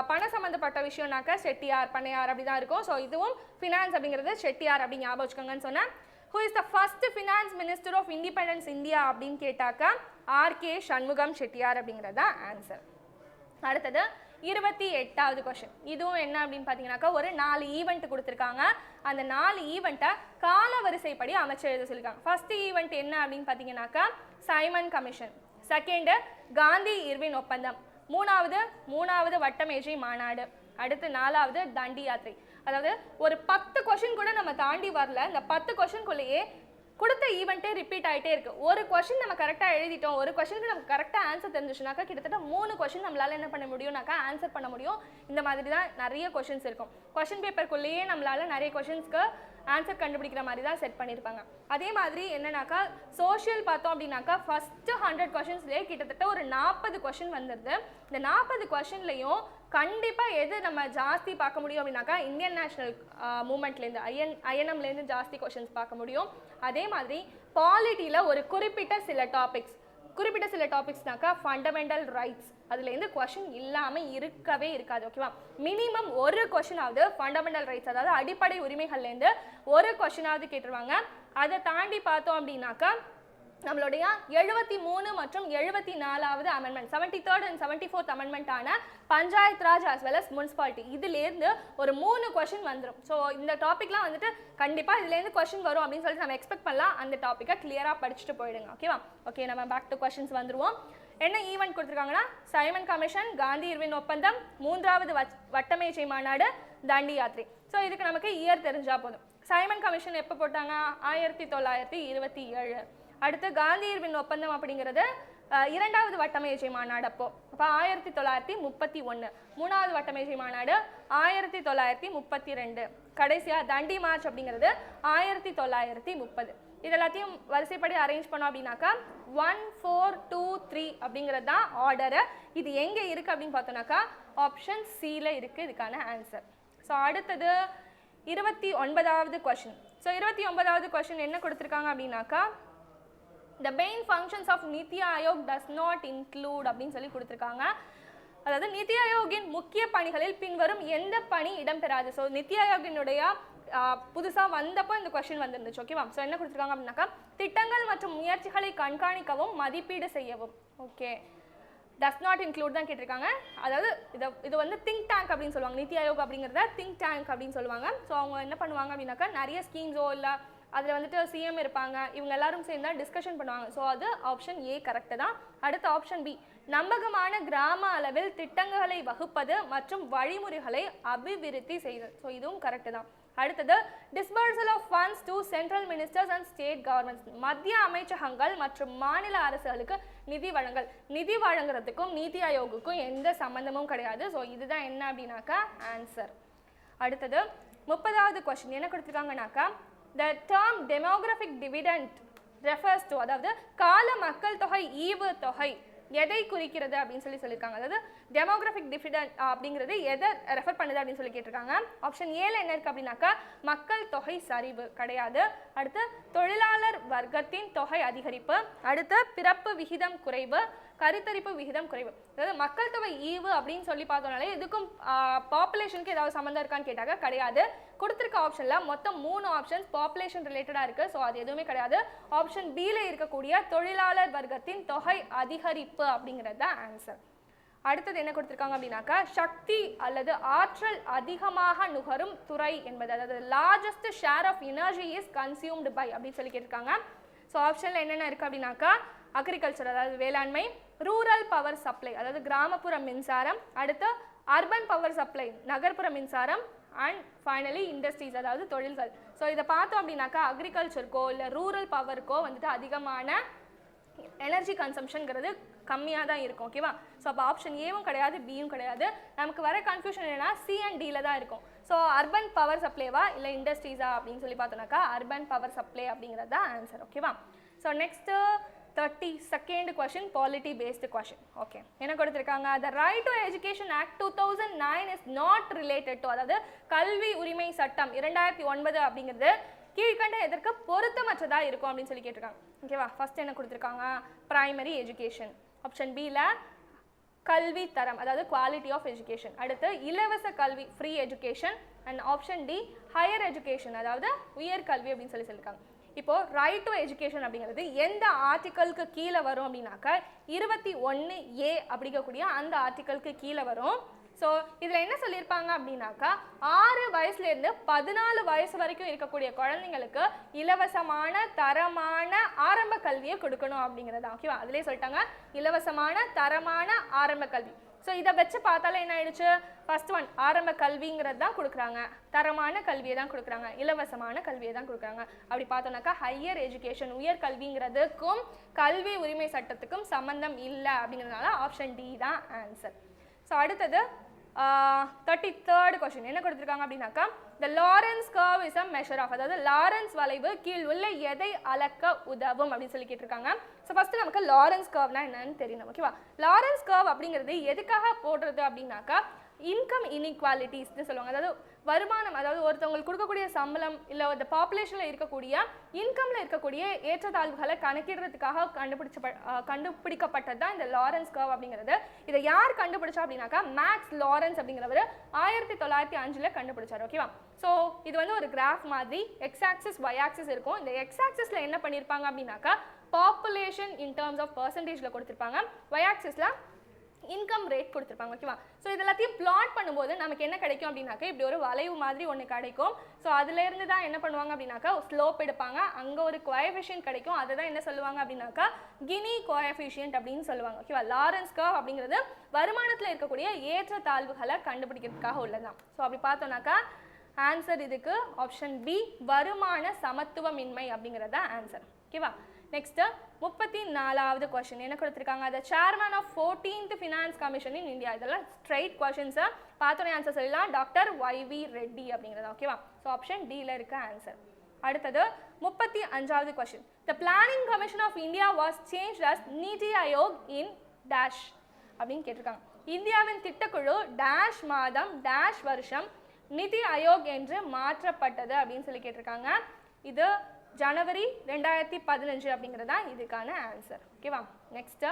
பணம் சம்மந்தப்பட்ட விஷயம்னாக்கா செட்டியார் பண்ணையார் அப்படி தான் இருக்கும். ஸோ இதுவும் ஃபினான்ஸ் அப்படிங்கிறது செட்டியார் அப்படி ஞாபகம் வச்சுக்கோங்கன்னு சொன்னேன். Who is the first finance minister of independence India அப்படின்னு கேட்டாக்கா ஆர்கே சண்முகம் செட்டியார் அப்படிங்கிறது தான் ஆன்சர். அடுத்தது 28வது கொஸ்டின். இதுவும் என்ன அப்படின்னு பார்த்தீங்கன்னாக்கா ஒரு 4 ஈவெண்ட் கொடுத்துருக்காங்க. அந்த 4 ஈவெண்ட்டை கால வரிசைப்படி அமைச்சு எழுத சொல்லியிருக்காங்க. ஃபர்ஸ்ட் ஈவெண்ட் என்ன அப்படின்னு பார்த்தீங்கன்னாக்கா Simon commission, second Gandhi Irwin ஒப்பந்தம், மூணாவது வட்டமேஜை மாநாடு, அடுத்து 4வது தண்டி யாத்திரை. அதாவது ஒரு 10 கொஸ்டின் கூட நம்ம தாண்டி வரல. இந்த 10 கொஸ்டின்குள்ளேயே கொடுத்த ஈவெண்ட்டே ரிப்பீட் ஆகிட்டே இருக்குது. ஒரு கொஸ்டின் நம்ம கரெக்டாக எழுதிட்டோம், ஒரு கொஸ்டினுக்கு நமக்கு கரெக்டாக ஆன்சர் தெரிஞ்சிச்சுனாக்கா கிட்டத்தட்ட 3 கொஸ்டின் நம்மளால் என்ன பண்ண முடியும்னாக்கா ஆன்சர் பண்ண முடியும். இந்த மாதிரி தான் நிறைய கொஸ்டின்ஸ் இருக்கும். கொஸ்டின் பேப்பருக்குள்ளேயே நம்மளால் நிறைய கொஸ்டின்ஸ்க்கு ஆன்சர் கண்டுபிடிக்கிற மாதிரி தான் செட் பண்ணியிருப்பாங்க. அதே மாதிரி என்னன்னாக்கா சோஷியல் பார்த்தோம் அப்படின்னாக்கா ஃபஸ்ட்டு 100 கொஸ்டின்ஸ்லேயே கிட்டத்தட்ட ஒரு 40 கொஸ்டின் வந்துடுது. இந்த 40 கொஸ்டின்லையும் கண்டிப்பாக எது நம்ம ஜாஸ்தி பார்க்க முடியும் அப்படின்னாக்கா இந்தியன் நேஷனல் மூமெண்ட்லேருந்து ஐஎன்எம்லேருந்து ஜாஸ்தி கொஸ்டின்ஸ் பார்க்க முடியும். அதே மாதிரி பாலிட்டியில் ஒரு குறிப்பிட்ட சில டாபிக்ஸ்னாக்கா ஃபண்டமெண்டல் ரைட்ஸ் அதுலேருந்து கொஸ்டின் இல்லாமல் இருக்கவே இருக்காது. ஓகேவா? மினிமம் ஒரு கொஸ்டினாவது ஃபண்டமெண்டல் ரைட்ஸ் அதாவது அடிப்படை உரிமைகள்லேருந்து ஒரு கொஸ்டினாவது கேட்டுருவாங்க. அதை தாண்டி பார்த்தோம் அப்படின்னாக்கா நம்மளுடைய 73 மற்றும் 74வது அமெண்ட்மெண்ட் 73rd and 74th அமெண்ட்மெண்ட்டான Panchayat Raj as well as municipality இதுலேருந்து ஒரு 3 கொஸ்டின் வந்துடும். ஸோ இந்த டாப்பிக்லாம் வந்துட்டு கண்டிப்பாக இதுலேருந்து கொஸ்டின் வரும் அப்படின்னு சொல்லிட்டு நம்ம எக்ஸ்பெக்ட் பண்ணலாம். அந்த டாப்பிக்கை கிளியராக படிச்சுட்டு போயிடுங்க. ஓகேவா? ஓகே, நம்ம பேக் டு கொஸ்டின்ஸ் வந்துருவோம். என்ன ஈவெண்ட் கொடுத்துருக்காங்கன்னா சைமன் கமிஷன், காந்தி இர்வின் ஒப்பந்தம், 3வது வட்டமேஜை மாநாடு, தண்டி யாத்திரை. ஸோ இதுக்கு நமக்கு இயர் தெரிஞ்சா போதும். சைமன் கமிஷன் எப்போ போட்டாங்க? 1927. அடுத்து காந்தி இர்வின் ஒப்பந்தம் அப்படிங்கிறது 2வது வட்டமேஜை மாநாடு அப்போ 1931. 3வது வட்டமேஜை மாநாடு 1932. கடைசியாக தண்டி மார்ச் அப்படிங்கிறது 1930. இது எல்லாத்தையும் வரிசைப்படி அரேஞ்ச் பண்ணோம் அப்படின்னாக்கா 1 4 2 3 அப்படிங்கிறது தான் ஆர்டரு. இது எங்கே இருக்குது அப்படின்னு பார்த்தோன்னாக்கா ஆப்ஷன் சியில் இருக்குது இதுக்கான ஆன்சர். ஸோ அடுத்தது 29வது கொஸ்டின். ஸோ 29வது கொஸ்டின் என்ன கொடுத்துருக்காங்க அப்படின்னாக்கா the main functions of NITI Aayog does not include அப்படின்னு சொல்லி கொடுத்துருக்காங்க. அதாவது நித்தி ஆயோக்கின் முக்கிய பணிகளில் பின்வரும் எந்த பணி இடம்பெறாது. ஸோ நித்தி ஆயோக்கினுடைய புதுசாக வந்தப்போ இந்த கொஸ்டின் வந்துருந்துச்சு. ஓகேவா? ஸோ என்ன கொடுத்துருக்காங்க அப்படின்னாக்கா திட்டங்கள் மற்றும் முயற்சிகளை கண்காணிக்கவும் மதிப்பீடு செய்யவும். ஓகே, டஸ் நாட் இன்க்ளூட் தான் கேட்டிருக்காங்க. அதாவது இது வந்து திங்க் டேங்க் அப்படின்னு சொல்லுவாங்க. நித்தி ஆயோக் அப்படிங்கிறத திங்க் டேங்க் அப்படின்னு சொல்லுவாங்க. ஸோ அவங்க என்ன பண்ணுவாங்க அப்படின்னாக்கா நிறைய ஸ்கீம்ஸோ இல்லை அதில் வந்துட்டு சிஎம் இருப்பாங்க, இவங்க எல்லாரும் சேர்ந்தா டிஸ்கஷன் பண்ணுவாங்க. ஸோ அது ஆப்ஷன் ஏ கரெக்டு தான். அடுத்த ஆப்ஷன் பி நம்பகமான கிராம அளவில் திட்டங்களை வகுப்பது மற்றும் வழிமுறைகளை அபிவிருத்தி செய்தல். ஸோ இதுவும் கரெக்டு தான். அடுத்தது dispersal of funds to central ministers and state governments மத்திய அமைச்சகங்கள் மற்றும் மாநில அரசுகளுக்கு நிதி வழங்கல். நிதி வழங்குறதுக்கும் நீதி ஆயோகுக்கும் எந்த சம்பந்தமும் கிடையாது. ஸோ இதுதான் என்ன அப்படின்னாக்கா ஆன்சர். அடுத்தது 30வது கொஸ்டின் என்ன கொடுத்துருக்காங்கனாக்கா the term demographic dividend refers to அதாவது கால மக்கள் தொகை ஈவு தொகை எதை குறிக்கிறது அப்படின்னு சொல்லியிருக்காங்க. அதாவது டெமோகிராஃபிக் டிவிடெண்ட் அப்படிங்கிறது எதை ரெஃபர் பண்ணுது அப்படின்னு சொல்லி கேட்டிருக்காங்க. ஆப்ஷன் ஏல என்ன இருக்குது அப்படின்னாக்கா மக்கள் தொகை சரிவு கிடையாது. அடுத்து தொழிலாளர் வர்க்கத்தின் தொகை அதிகரிப்பு, அடுத்து பிறப்பு விகிதம் குறைவு, கருத்தரிப்பு விகிதம் குறைவு. அதாவது மக்கள் தொகை ஈவு அப்படின்னு சொல்லி பார்த்தோம்னாலே இதுக்கும் பாப்புலேஷனுக்கு ஏதாவது சம்மந்தம் இருக்கான்னு கேட்டாங்க கிடையாது. கொடுத்துருக்க ஆப்ஷனில் மொத்தம் 3 ஆப்ஷன்ஸ் பாப்புலேஷன் ரிலேட்டடாக இருக்குது. ஸோ அது எதுவுமே கிடையாது. ஆப்ஷன் பியில் இருக்கக்கூடிய தொழிலாளர் வர்க்கத்தின் தொகை அதிகரிப்பு அப்படிங்கிறது தான் ஆன்சர். அடுத்தது என்ன கொடுத்துருக்காங்க அப்படின்னாக்கா சக்தி அல்லது ஆற்றல் அதிகமாக நுகரும் துறை என்பது, அதாவது largest share of energy is consumed by அப்படின்னு சொல்லி கேட்டிருக்காங்க. ஸோ ஆப்ஷனில் என்னென்ன இருக்குது அப்படின்னாக்கா அக்ரிகல்ச்சர் அதாவது வேளாண்மை, ரூரல் பவர் சப்ளை அதாவது கிராமப்புற மின்சாரம், அடுத்து அர்பன் பவர் சப்ளை நகர்ப்புற மின்சாரம், அண்ட் ஃபைனலி இண்டஸ்ட்ரீஸ் அதாவது தொழில்கள். ஸோ இதை பார்த்தோம் அப்படின்னாக்கா அக்ரிகல்ச்சருக்கோ இல்லை ரூரல் பவருக்கோ வந்துட்டு அதிகமான எனர்ஜி கன்சம்ஷன்ங்கிறது கம்மியாக தான் இருக்கும். ஓகேவா? ஸோ அப்போ ஆப்ஷன் ஏவும் கிடையாது, பியும் கிடையாது. நமக்கு வர கன்ஃபியூஷன் என்னன்னா சி அண்ட் டியில் தான் இருக்கும். ஸோ அர்பன் பவர் சப்ளைவா இல்லை இண்டஸ்ட்ரீஸா அப்படின்னு சொல்லி பார்த்தோம்னாக்கா அர்பன் பவர் சப்ளை அப்படிங்கிறது தான் ஆன்சர். ஓகேவா? So next 32nd question, polity based question. Okay, என்ன கொடுத்துருக்காங்க? The Right to Education Act 2009 is not related to, அதாவது கல்வி உரிமை சட்டம் 2009 அப்படிங்கிறது கீழ்கண்ட எதற்கு பொருத்தமற்றதா இருக்கும் அப்படின்னு சொல்லி கேட்டிருக்காங்க. ஓகேவா? ஃபர்ஸ்ட் என்ன கொடுத்துருக்காங்க? Primary education. ஆப்ஷன் பியில் கல்வி தரம் அதாவது குவாலிட்டி ஆஃப் எஜுகேஷன். அடுத்து இலவச கல்வி free education. And option D higher education அதாவது உயர்கல்வி அப்படின்னு சொல்லியிருக்காங்க. இப்போ ரைட் டு எஜுகேஷன் அப்படிங்கிறது எந்த ஆர்டிக்கலுக்கு கீழே வரும் அப்படின்னாக்கா 21A அப்படிங்கக்கூடிய அந்த ஆர்டிக்கலுக்கு கீழே வரும். ஸோ இதில் என்ன சொல்லியிருப்பாங்க அப்படின்னாக்கா 6 வயசுலேருந்து 14 வயசு வரைக்கும் இருக்கக்கூடிய குழந்தைங்களுக்கு இலவசமான தரமான ஆரம்ப கல்வியை கொடுக்கணும் அப்படிங்கிறது. ஓகேவா? அதிலே சொல்லிட்டாங்க இலவசமான தரமான ஆரம்ப கல்வி. ஸோ இதை வச்சு பார்த்தாலே என்ன ஆயிடுச்சு? ஃபர்ஸ்ட் ஒன் ஆரம்ப கல்விங்கிறது தான் கொடுக்குறாங்க, தரமான கல்வியை தான் கொடுக்குறாங்க, இலவசமான கல்வியை தான் கொடுக்குறாங்க. அப்படி பார்த்தோம்னாக்கா ஹையர் எஜுகேஷன் உயர் கல்விங்கிறதுக்கும் கல்வி உரிமை சட்டத்துக்கும் சம்பந்தம் இல்லை அப்படிங்கிறதுனால ஆப்ஷன் டி தான் ஆன்சர். ஸோ அடுத்தது 33rd கொஸ்டின் என்ன கொடுத்துருக்காங்க அப்படின்னாக்கா the Lorentz curve is a measure of, அதாவது லாரன்ஸ் வளைவு கீழ் உள்ள எதை அளக்க உதவும் அப்படின்னு சொல்லி கேட்டிருக்காங்க. ஸோ ஃபர்ஸ்ட் நமக்கு லாரன்ஸ் கர்வ்னா என்னன்னு தெரியணும். ஓகேவா? லாரன்ஸ் கர்வ் அப்படிங்கிறது எதுக்காக போடுறது அப்படின்னாக்கா இன்கம் இன்இக்வாலிட்டிஸ்ன்னு சொல்லுவாங்க. அதாவது வருமானம், அதாவது ஒருத்தவங்களுக்கு கொடுக்கக்கூடிய சம்பளம் இல்லை அந்த பாப்புலேஷனில் இருக்கக்கூடிய இன்கமில் இருக்கக்கூடிய ஏற்றத்தாழ்வுகளை கணக்கிடுறதுக்காக கண்டுபிடிக்கப்பட்டது தான் இந்த லாரன்ஸ் கர்வ் அப்படிங்கிறது. இதை யார் கண்டுபிடிச்சா அப்படின்னாக்கா மேக்ஸ் லாரன்ஸ் அப்படிங்கிறவர் 1905 கண்டுபிடிச்சார். ஓகேவா? ஸோ இது வந்து ஒரு கிராஃப் மாதிரி எக்ஸ் ஆக்சிஸ் ஒய் ஆக்சிஸ் இருக்கும். இந்த எக்ஸ் ஆக்சிஸில் என்ன பண்ணியிருப்பாங்க அப்படின்னாக்கா பாப்புலேஷன் இன் டர்ம்ஸ் ஆஃப் பர்சன்டேஜில் கொடுத்துருப்பாங்க, ஒய் ஆக்சிஸில் இன்கம் ரேட் கொடுத்துருப்பாங்க. ஓகேவா? ஸோ இதெல்லாத்தையும் பிளாட் பண்ணும்போது நமக்கு என்ன கிடைக்கும் அப்படின்னாக்கா இப்படி ஒரு வளைவு மாதிரி ஒன்று கிடைக்கும். ஸோ அதுலேருந்து தான் என்ன பண்ணுவாங்க அப்படின்னாக்கா ஸ்லோப் எடுப்பாங்க, அங்கே ஒரு கோஎஃபிஷியன்ட் கிடைக்கும், அதை தான் என்ன சொல்லுவாங்க அப்படின்னாக்கா கினி கோஎஃபிஷியன்ட் அப்படின்னு சொல்லுவாங்க. ஓகேவா? லாரன்ஸ் கர்வ் அப்படிங்கிறது வருமானத்தில் இருக்கக்கூடிய ஏற்றத்தாழ்வுகளை கண்டுபிடிக்கிறதுக்காக உள்ளதுதான். ஸோ அப்படி பார்த்தோம்னாக்கா ஆன்சர் இதுக்கு ஆப்ஷன் பி வருமான சமத்துவமின்மை அப்படிங்கிறது தான் ஆன்சர். ஓகேவா? நெக்ஸ்ட் 34வது கொஸ்டின் என்ன கொடுத்துருக்காங்க? The chairman of 14th finance commission in India. இதெல்லாம் ஸ்ட்ரைட் கொஸ்டின்ஸை பார்த்தோன்னே ஆன்சர் சொல்லலாம், டாக்டர் YV ரெட்டி அப்படிங்கிறது. ஓகேவா? ஸோ ஆப்ஷன் டியில் இருக்க ஆன்சர். அடுத்தது 35வது question. The planning commission of India was change as NITI Aayog in dash அப்படின்னு கேட்டிருக்காங்க. இந்தியாவின் திட்டக்குழு டேஷ் மாதம் டேஷ் வருஷம் நிதி ஆயோக் என்று மாற்றப்பட்டது அப்படின்னு சொல்லி கேட்டிருக்காங்க. இது ஜனவரி 2015 அப்படிங்கிறது தான் இதுக்கான ஆன்சர். ஓகேவா? நெக்ஸ்ட்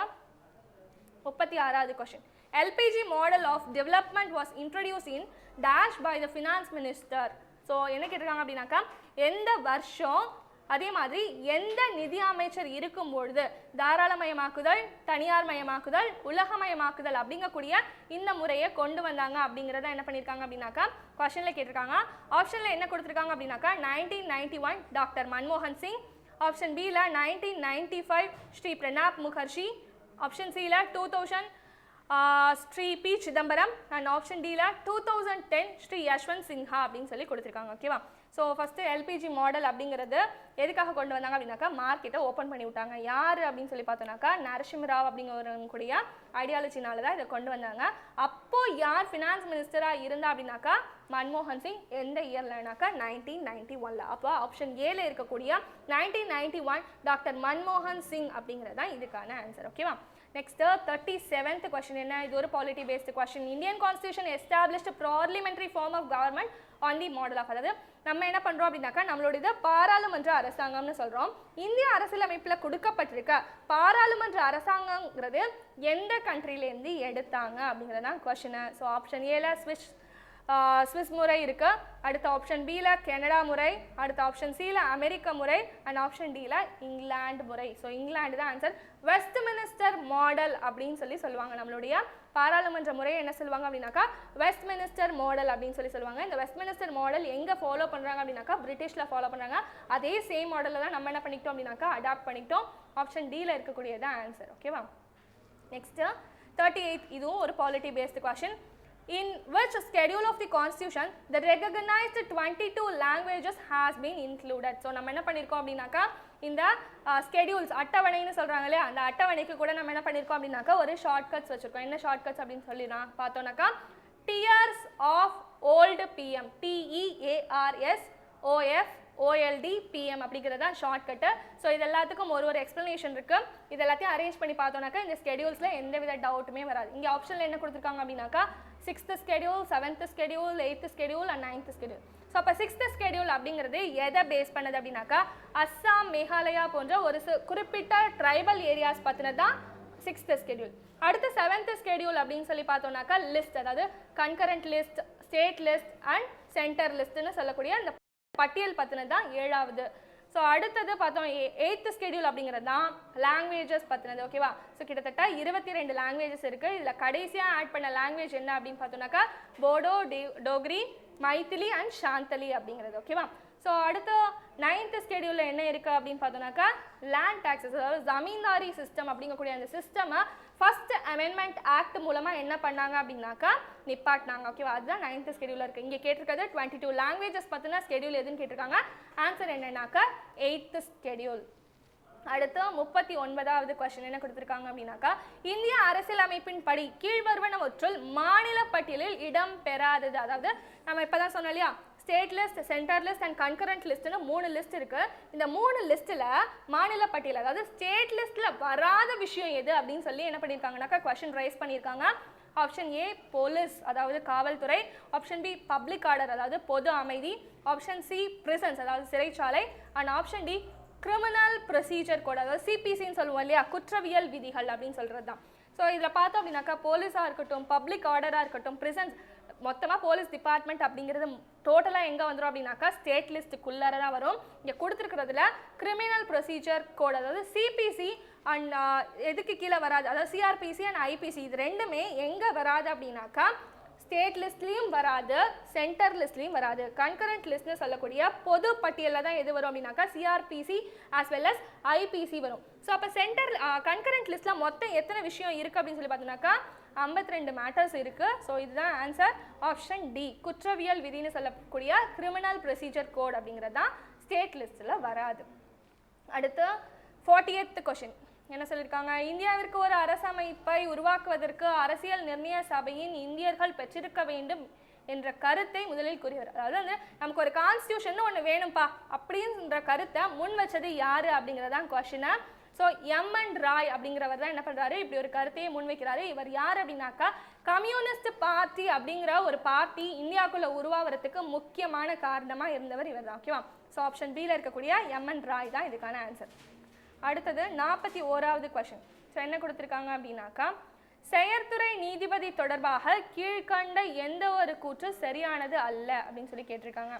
36வது question. LPG model of development was introduce in dash by the finance minister. So என்ன கேட்டிருக்காங்க அப்படின்னாக்கா எந்த வருஷம், அதே மாதிரி எந்த நிதி அமைச்சர் இருக்கும்பொழுது தாராளமயமாக்குதல், தனியார் மயமாக்குதல், உலகமயமாக்குதல் அப்படிங்கக்கூடிய இந்த முறையை கொண்டு வந்தாங்க அப்படிங்கிறத என்ன பண்ணியிருக்காங்க அப்படின்னாக்கா கொஸ்டினில் கேட்டிருக்காங்க. ஆப்ஷனில் என்ன கொடுத்துருக்காங்க அப்படின்னாக்கா 1991 டாக்டர் மன்மோகன் சிங், ஆப்ஷன் பியில் 1995 ஸ்ரீ பிரணாப் முகர்ஜி, ஆப்ஷன் சியில் 2000 Shri P Chidambaram, and option டியில் 2010 ஸ்ரீ யஷ்வந்த் சின்ஹா அப்படின்னு சொல்லி கொடுத்துருக்காங்க. ஓகேவா? ஸோ ஃபஸ்ட்டு எல்பிஜி மாடல் அப்படிங்கிறது எதுக்காக கொண்டு வந்தாங்க அப்படின்னாக்கா மார்க்கெட்டை ஓப்பன் பண்ணி விட்டாங்க. யார் அப்படின்னு சொல்லி பார்த்தோன்னாக்கா நரசிம்மராவ் அப்படிங்கிறவங்களுடைய ஐடியாலஜினால தான் இதை கொண்டு வந்தாங்க. அப்போது யார் ஃபினான்ஸ் மினிஸ்டராக இருந்தா அப்படின்னாக்கா மன்மோகன் சிங். எந்த இயர்லனாக்கா 1991. அப்போ ஆப்ஷன் ஏல இருக்கக்கூடிய 1991 டாக்டர் மன்மோகன் சிங் அப்படிங்கிறது தான் இதுக்கான ஆன்சர். ஓகேவா? நெக்ஸ்ட் 37th கொஸ்டின் என்ன? இது ஒரு polity based question. Indian constitution established parliamentary form of government on the model of, அதாவது நம்ம என்ன பண்ணுறோம் அப்படின்னாக்கா நம்மளோட பாராளுமன்ற அரசாங்கம்னு சொல்கிறோம். இந்திய அரசியலமைப்பில் கொடுக்கப்பட்டிருக்க பாராளுமன்ற அரசாங்கங்கிறது எந்த கண்ட்ரிலேருந்து எடுத்தாங்க அப்படிங்கிறது தான் கொஸ்டின். ஸோ ஆப்ஷன் ஏல ஸ்விஸ் முறை இருக்கு, அடுத்த ஆப்ஷன் பியில் கனடா முறை, அடுத்த ஆப்ஷன் சியில் அமெரிக்க முறை, அண்ட் ஆப்ஷன் டியில் இங்கிலாந்து முறை. ஸோ இங்கிலாந்து தான் ஆன்சர். வெஸ்ட் மினிஸ்டர் மாடல் அப்படின்னு சொல்லுவாங்க நம்மளுடைய பாராளுமன்ற முறையை என்ன சொல்லுவாங்க அப்படின்னாக்கா வெஸ்ட்மினிஸ்டர் மாடல் அப்படின்னு சொல்லுவாங்க. இந்த வெஸ்ட்மினிஸ்டர் மாடல் எங்கே ஃபாலோ பண்ணுறாங்க அப்படின்னாக்கா பிரிட்டிஷில் ஃபாலோ பண்ணுறாங்க. அதே சேம் மாடலில் தான் நம்ம என்ன பண்ணிக்கிட்டோம் அப்படின்னாக்கா அடாப்ட் பண்ணிக்கிட்டோம். ஆப்ஷன் டியில் இருக்கக்கூடியதான் ஆன்சர். ஓகேவா? நெக்ஸ்ட்டு 38th இதுவும் ஒரு polity based question. In which schedule of the constitution the recognized 22 languages has been included? So நம்ம என்ன பண்ணியிருக்கோம் அப்படின்னாக்கா இந்த ஸ்கெடியூல்ஸ் அட்டவணைன்னு சொல்கிறாங்க இல்லையா, அந்த அட்டவணைக்கு கூட நம்ம என்ன பண்ணியிருக்கோம் அப்படின்னாக்கா ஒரு ஷார்ட்கட்ஸ் வச்சுருக்கோம். என்ன ஷார்ட்கட்ஸ் அப்படின்னு சொல்லிடலாம் பார்த்தோன்னாக்கா tears of old PM, TEARS OF OLD PM அப்படிங்கிறது தான் ஷார்ட்கட்டு. ஸோ இது எல்லாத்துக்கும் ஒரு எக்ஸ்ப்ளனேஷன் இருக்குது. இது எல்லாத்தையும் அரேஞ்ச் பண்ணி பார்த்தோன்னாக்கா இந்த ஸ்கெடியூல்ஸில் எந்த வித டவுட்டுமே வராது. இங்கே ஆப்ஷனில் என்ன கொடுத்துருக்காங்க அப்படின்னாக்கா 6th schedule, 7th schedule, 8th schedule and 9th schedule. So அப்போ 6th schedule அப்படிங்கிறது எதை பேஸ் பண்ணது அப்படின்னாக்கா அஸ்ஸாம், மேகாலயா போன்ற ஒரு குறிப்பிட்ட ட்ரைபல் ஏரியாஸ் பற்றினது தான் 6th schedule. அடுத்து 7th schedule அப்படின்னு சொல்லி பார்த்தோம்னாக்கா லிஸ்ட், அதாவது concurrent list, state list and centre லிஸ்ட்னு சொல்லக்கூடிய அந்த பட்டியல் பற்றினது தான் 7வது. ஸோ அடுத்தது பார்த்தோம் 8th schedule அப்படிங்கிறது தான் லாங்குவேஜஸ் பற்றினது. ஓகேவா? ஸோ கிட்டத்தட்ட 22 லாங்குவேஜஸ் இருக்குது. இதில் கடைசியாக ஆட் பண்ண லாங்குவேஜ் என்ன அப்படின்னு பார்த்தோம்னாக்கா போடோ, டோக்ரி, மைத்திலி அண்ட் சாந்தலி அப்படிங்கிறது. ஓகேவா? ஸோ அடுத்து 9th schedule என்ன இருக்குது அப்படின்னு பார்த்தோம்னாக்கா லேண்ட் டாக்ஸஸ், அதாவது ஜமீன்தாரி சிஸ்டம் அப்படிங்கக்கூடிய அந்த சிஸ்டமை ஃபர்ஸ்ட் அமெண்ட்மெண்ட் ஆக்ட் மூலமாக என்ன பண்ணாங்க அப்படின்னாக்கா நிப்பாட்டினாங்க. ஓகேவா? அதுதான் 9th schedule இருக்குது. இங்கே கேட்டிருக்கிறது 22 லாங்குவேஜஸ் பற்றின ஸ்கெடியூல் எதுன்னு கேட்டிருக்காங்க. ஆன்சர் என்னன்னாக்கா 8th schedule. அடுத்து 39வது கொஸ்டின் என்ன கொடுத்துருக்காங்க அப்படின்னாக்கா இந்திய அரசியலமைப்பின் படி கீழ்வருவனவற்றுள் மாநில பட்டியலில் இடம் பெறாதது. அதாவது நம்ம இப்போ தான் சொன்னோம் இல்லையா, state list, centre list and concurrent லிஸ்ட்னு 3 லிஸ்ட் இருக்குது. இந்த 3 லிஸ்ட்டில் மாநில பட்டியல், அதாவது ஸ்டேட் லிஸ்ட்டில் வராத விஷயம் எது அப்படின்னு சொல்லி என்ன பண்ணியிருக்காங்கனாக்கா கொஸ்டின் ரைஸ் பண்ணியிருக்காங்க. ஆப்ஷன் ஏ போலீஸ், அதாவது காவல்துறை. ஆப்ஷன் பி பப்ளிக் ஆர்டர், அதாவது பொது அமைதி. ஆப்ஷன் சி பிரிசன்ஸ், அதாவது சிறைச்சாலை. And option D criminal procedure code, அதாவது சிபிசின்னு சொல்லுவோம் இல்லையா, குற்றவியல் விதிகள் அப்படின்னு சொல்கிறது தான். ஸோ இதில் பார்த்தோம் அப்படின்னாக்கா போலீஸாக இருக்கட்டும், பப்ளிக் ஆர்டராக இருக்கட்டும், பிரிசன்ஸ், மொத்தமாக போலீஸ் டிபார்ட்மெண்ட் அப்படிங்கிறது டோட்டலாக எங்கே வந்துடும் அப்படின்னாக்கா ஸ்டேட் லிஸ்ட்டுக்குள்ளார தான் வரும். இங்கே கொடுத்துருக்கிறதுல கிரிமினல் ப்ரொசீஜர் கோட், அதாவது சிபிசி அண்ட் எதுக்கு கீழே வராது, அதாவது சிஆர்பிசி அண்ட் ஐபிசி, இது ரெண்டுமே எங்கே வராது அப்படின்னாக்கா ஸ்டேட் லிஸ்ட்லேயும் வராது, சென்டர் லிஸ்ட்லேயும் வராது. கன்கரண்ட் லிஸ்ட்னு சொல்லக்கூடிய பொது பட்டியலில் தான் எது வரும் அப்படின்னாக்கா CRPC as well as IPC வரும். ஸோ அப்போ சென்டர் கன்கரண்ட் லிஸ்ட்டில் மொத்தம் எத்தனை விஷயம் இருக்குது அப்படின்னு சொல்லி பார்த்தோம்னாக்கா 52 மேட்டர்ஸ் இருக்குது. ஸோ இதுதான் ஆன்சர். ஆப்ஷன் டி குற்றவியல் விதின்னு சொல்லக்கூடிய கிரிமினல் ப்ரொசீஜர் கோட் அப்படிங்கிறது தான் ஸ்டேட் லிஸ்ட்டில் வராது. அடுத்து 40th கொஷின் என்ன சொல்லியிருக்காங்க, இந்தியாவிற்கு ஒரு அரசமைப்பை உருவாக்குவதற்கு அரசியல் நிர்ணய சபையின் இந்தியர்கள் பெற்றிருக்க வேண்டும் என்ற கருத்தை முதலில் கூறியவர். அதாவது வந்து நமக்கு ஒரு கான்ஸ்டியூஷன் ஒன்று வேணும்ப்பா அப்படின்ற கருத்தை முன் வச்சது யாரு அப்படிங்கிறதான் கொஸ்டினை. ஸோ எம்என் ராய் அப்படிங்கிறவர் தான் என்ன பண்ணுறாரு, இப்படி ஒரு கருத்தையே முன்வைக்கிறாரு. இவர் யார் அப்படின்னாக்கா கம்யூனிஸ்ட் பார்ட்டி அப்படிங்கிற ஒரு பார்ட்டி இந்தியாவுக்குள்ளே உருவாகிறதுக்கு முக்கியமான காரணமாக இருந்தவர் இவர் தான். ஓகேவா? ஸோ ஆப்ஷன் பியில் இருக்கக்கூடிய எம்என் ராய் தான் இதுக்கான ஆன்சர். அடுத்தது 41வது கொஸ்டின். ஸோ என்ன கொடுத்துருக்காங்க அப்படின்னாக்கா செயற்துறை நீதிபதி தொடர்பாக கீழ்கண்ட எந்த ஒரு கூற்று சரியானது அல்ல அப்படின்னு சொல்லி கேட்டிருக்காங்க.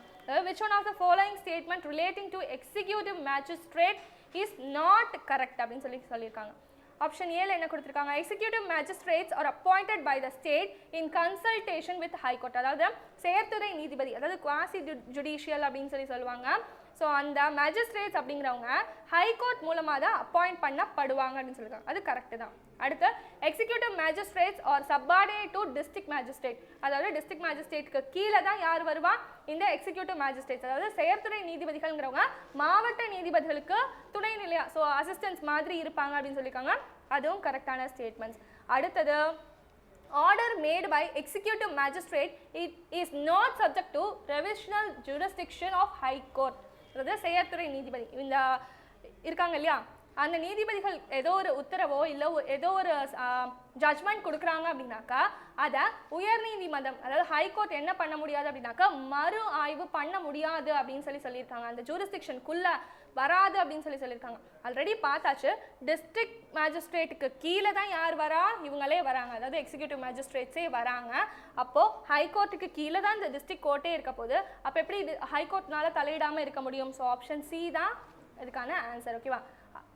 which one of the following statement relating to executive magistrate is not correct அப்படின்னு சொல்லியிருக்காங்க. ஆப்ஷன் ஏல என்ன கொடுத்துருக்காங்க, executive magistrates are appointed by the state in consultation with high court, அதாவது செயற்துறை நீதிபதி, அதாவது குவாசி ஜுடிஷியல் அப்படின்னு சொல்லுவாங்க. ஸோ அந்த மேஜிஸ்ட்ரேட்ஸ் அப்படிங்கிறவங்க ஹைகோர்ட் மூலமாக தான் அப்பாயிண்ட் பண்ணப்படுவாங்க அப்படின்னு சொல்லியிருக்காங்க. அது கரெக்டு தான். அடுத்து executive magistrates are subordinate to district magistrate, அதாவது டிஸ்ட்ரிக்ட் மேஜிஸ்ட்ரேட்க்கு கீழே தான் யார் வருவா, இந்த எக்ஸிக்யூட்டிவ் மேஜிஸ்ட்ரேட்ஸ், அதாவது செயற்துறை நீதிபதிகள்ங்கிறவங்க மாவட்ட நீதிபதிகளுக்கு துணை நிலையா, ஸோ அசிஸ்டன்ஸ் மாதிரி இருப்பாங்க அப்படின்னு சொல்லியிருக்காங்க. அதுவும் கரெக்டான ஸ்டேட்மெண்ட்ஸ். அடுத்தது order made by executive magistrate it is not subject to revisional jurisdiction of high court, அதாவது செயற்துறை நீதிபதி இந்த இருக்காங்க இல்லையா, அந்த நீதிபதிகள் ஏதோ ஒரு உத்தரவோ இல்லை ஏதோ ஒரு ஜட்ஜ்மெண்ட் கொடுக்குறாங்க அப்படின்னாக்கா அதை உயர்நீதிமன்றம், அதாவது ஹைகோர்ட் என்ன பண்ண முடியாது அப்படின்னாக்கா மறு ஆய்வு பண்ண முடியாது அப்படின்னு சொல்லியிருக்காங்க. அந்த ஜூரிஸ்டிக்ஷனுக்குள்ளே வராது அப்படின்னு சொல்லியிருக்காங்க. ஆல்ரெடி பார்த்தாச்சு, டிஸ்ட்ரிக்ட் மேஜிஸ்ட்ரேட்டுக்கு கீழே தான் யார் வரா, இவங்களே வராங்க, அதாவது எக்ஸிக்யூட்டிவ் மேஜிஸ்ட்ரேட்ஸே வராங்க. அப்போது ஹைகோர்ட்டுக்கு கீழே தான் இந்த டிஸ்ட்ரிக்ட் கோர்ட்டே இருக்க போகுது. அப்போ எப்படி இது ஹைகோர்ட்னால தலையிடாமல் இருக்க முடியும்? ஸோ ஆப்ஷன் சி தான் இதுக்கான ஆன்சர். ஓகேவா?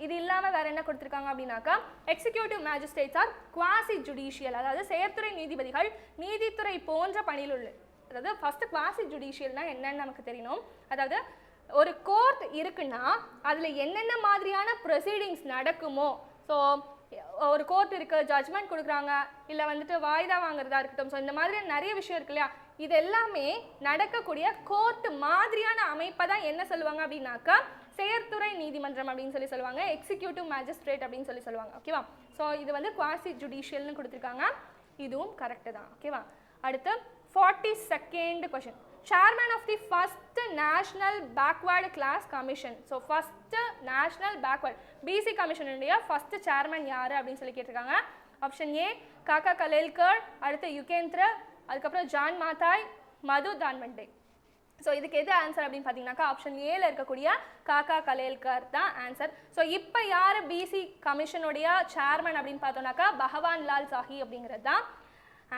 இது இல்லாமல் வேற என்ன கொடுத்துருக்காங்க அப்படின்னாக்கா executive magistrates are quasi judicial, அதாவது செயற்துறை நீதிபதிகள் நீதித்துறை போன்ற பணியில் உள்ள, அதாவது ஃபர்ஸ்ட் குவாசி ஜுடிஷியல்னா என்னன்னு நமக்கு தெரியணும். அதாவது ஒரு கோர்ட் இருக்குன்னா அதில் என்னென்ன மாதிரியான ப்ரொசீடிங்ஸ் நடக்குமோ, ஸோ ஒரு கோர்ட் இருக்கு, ஜட்ஜ்மெண்ட் கொடுக்குறாங்க, இல்லை வந்துட்டு வாய்தா வாங்குறதா இருக்கட்டும், ஸோ இந்த மாதிரி நிறைய விஷயம் இருக்கு இல்லையா, இது எல்லாமே நடக்கக்கூடிய கோர்ட் மாதிரியான அமைப்பை தான் என்ன சொல்லுவாங்க அப்படின்னாக்கா செயற்துறை நீதிமன்றம் அப்படின்னு சொல்லுவாங்க, எக்ஸிக்யூட்டிவ் மேஜிஸ்ட்ரேட் அப்படின்னு சொல்லுவாங்க. ஓகேவா? ஸோ இது வந்து குவாசி ஜுடிஷியல்னு கொடுத்துருக்காங்க, இதுவும் கரெக்டு தான். ஓகேவா? அடுத்து 42nd question, chairman of the first national backward class commission. So first national backward BC commission உடைய first chairman யாரு அப்படின்னு சொல்லி கேட்டிருக்காங்க. ஆப்ஷன் ஏ காக்கா கலேல்கர், அடுத்து யுகேந்திர, அதுக்கப்புறம் ஜான் மாதாய், மது தான்வண்டே. ஸோ இதுக்கு எது ஆன்சர் அப்படின்னு பார்த்தீங்கன்னாக்கா ஆப்ஷன் ஏல இருக்கக்கூடிய காக்கா கலேல்கர் தான் ஆன்சர். ஸோ இப்போ யார் பிசி கமிஷனுடைய சேர்மன் அப்படின்னு பார்த்தோம்னாக்கா பகவான் லால் சாஹி அப்படிங்கிறது தான்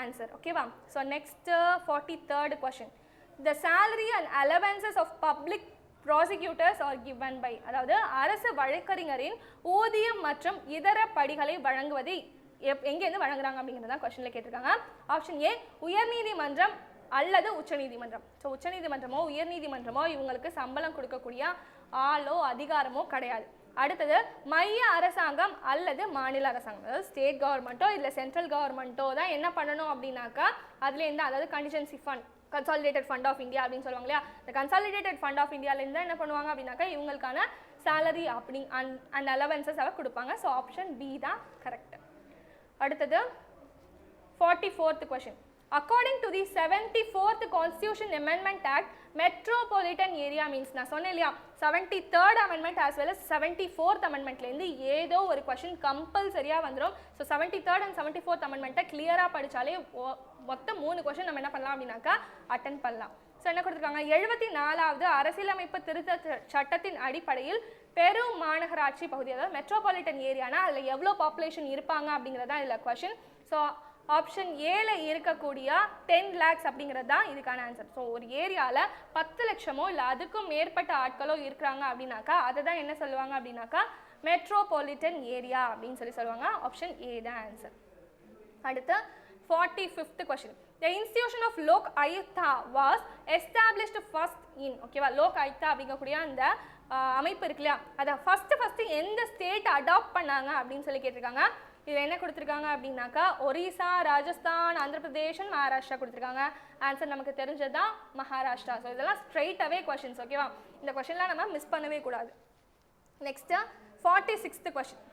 ஆன்சர். ஓகேவா? So next 43rd question, the salary and allowances of public prosecutors are given by, அதாவது அரசு வழக்கறிஞரின் ஊதியம் மற்றும் இதர படிகளை வழங்குவது எங்கேருந்து வழங்குறாங்க அப்படிங்கிறது தான் கொஸ்டின்ல கேட்டிருக்காங்க. ஆப்ஷன் ஏ உயர்நீதிமன்றம் அல்லது உச்சநீதிமன்றம். ஸோ உச்சநீதிமன்றமோ உயர்நீதிமன்றமோ இவங்களுக்கு சம்பளம் கொடுக்கக்கூடிய ஆளோ அதிகாரமோ கிடையாது. அடுத்தது மைய அரசாங்கம் அல்லது மாநில அரசாங்கம், அதாவது ஸ்டேட் கவர்மெண்ட்டோ இல்லை சென்ட்ரல் கவர்மெண்ட்டோ தான் என்ன பண்ணணும் அப்படின்னாக்கா அதுலேருந்து, அதாவது contingency fund, consolidated fund of India அப்படின்னு சொல்லுவாங்க இல்லையா, இந்த கன்சாலிடேட்டட் ஃபண்ட் ஆஃப் இந்தியாவிலேருந்து என்ன பண்ணுவாங்க அப்படின்னாக்கா இவங்களுக்கான சேலரி அப்படி அண்ட் அலவன்சஸ் அவ கொடுப்பாங்க. ஸோ ஆப்ஷன் பி தான் கரெக்ட். அடுத்தது 44th question, according to the 74th Constitution Amendment Act, metropolitan area means, நான் சொன்னேன் இல்லையா 73rd amendment as well as 74th அமெண்ட்மெண்ட்லேருந்து ஏதோ ஒரு கொஸ்டின் கம்பல்சரியாக வந்துடும். ஸோ 73rd and 74th அமெண்ட்மெண்ட்டை கிளியராக படித்தாலே மொத்தம் 3 கொஸ்டின் நம்ம என்ன பண்ணலாம் அப்படின்னாக்கா அட்டன் பண்ணலாம். ஸோ என்ன கொடுத்துருக்காங்க, 74வது அரசியலமைப்பு திருத்த சட்டத்தின் அடிப்படையில் பெரும் மாநகராட்சி பகுதி, அதாவது மெட்ரோபாலிட்டன் ஏரியானா அதில் எவ்வளோ பாப்புலேஷன் இருப்பாங்க அப்படிங்கிறது தான் இதில் கொஸ்டின். ஸோ ஆப்ஷன் ஏல இருக்கக்கூடிய 10 lakhs அப்படிங்கிறது தான் இதுக்கான ஆன்சர். ஸோ ஒரு ஏரியாவில் 10 லட்சமோ இல்லை அதுக்கும் மேற்பட்ட ஆட்களோ இருக்கிறாங்க அப்படின்னாக்கா அதை தான் என்ன சொல்லுவாங்க அப்படின்னாக்கா மெட்ரோபாலிட்டன் ஏரியா அப்படின்னு சொல்லுவாங்க. ஆப்ஷன் ஏ தான் ஆன்சர். அடுத்து 45th question, the institution of Lok Ayuktha was established first in, ஓகேவா, லோக் ஆயுக்தா அப்படிங்கக்கூடிய அந்த அமைப்பு இருக்கு இல்லையா, அதை ஃபர்ஸ்ட் எந்த ஸ்டேட் அடாப்ட் பண்ணாங்க அப்படின்னு சொல்லி கேட்டிருக்காங்க. இதில் என்ன கொடுத்துருக்காங்க அப்படின்னாக்கா ஒரிசா, ராஜஸ்தான், ஆந்திர பிரதேஷ், மகாராஷ்டிரா கொடுத்துருக்காங்க. ஆன்சர் நமக்கு தெரிஞ்சது தான் மகாராஷ்டிரா. ஸோ இதெல்லாம் ஸ்ட்ரெயிட்டாகவே கொஸ்டின்ஸ். ஓகேவா? இந்த கொஸ்டின்லாம் நம்ம மிஸ் பண்ணவே கூடாது. நெக்ஸ்ட்டு 46th கொஸ்டின்,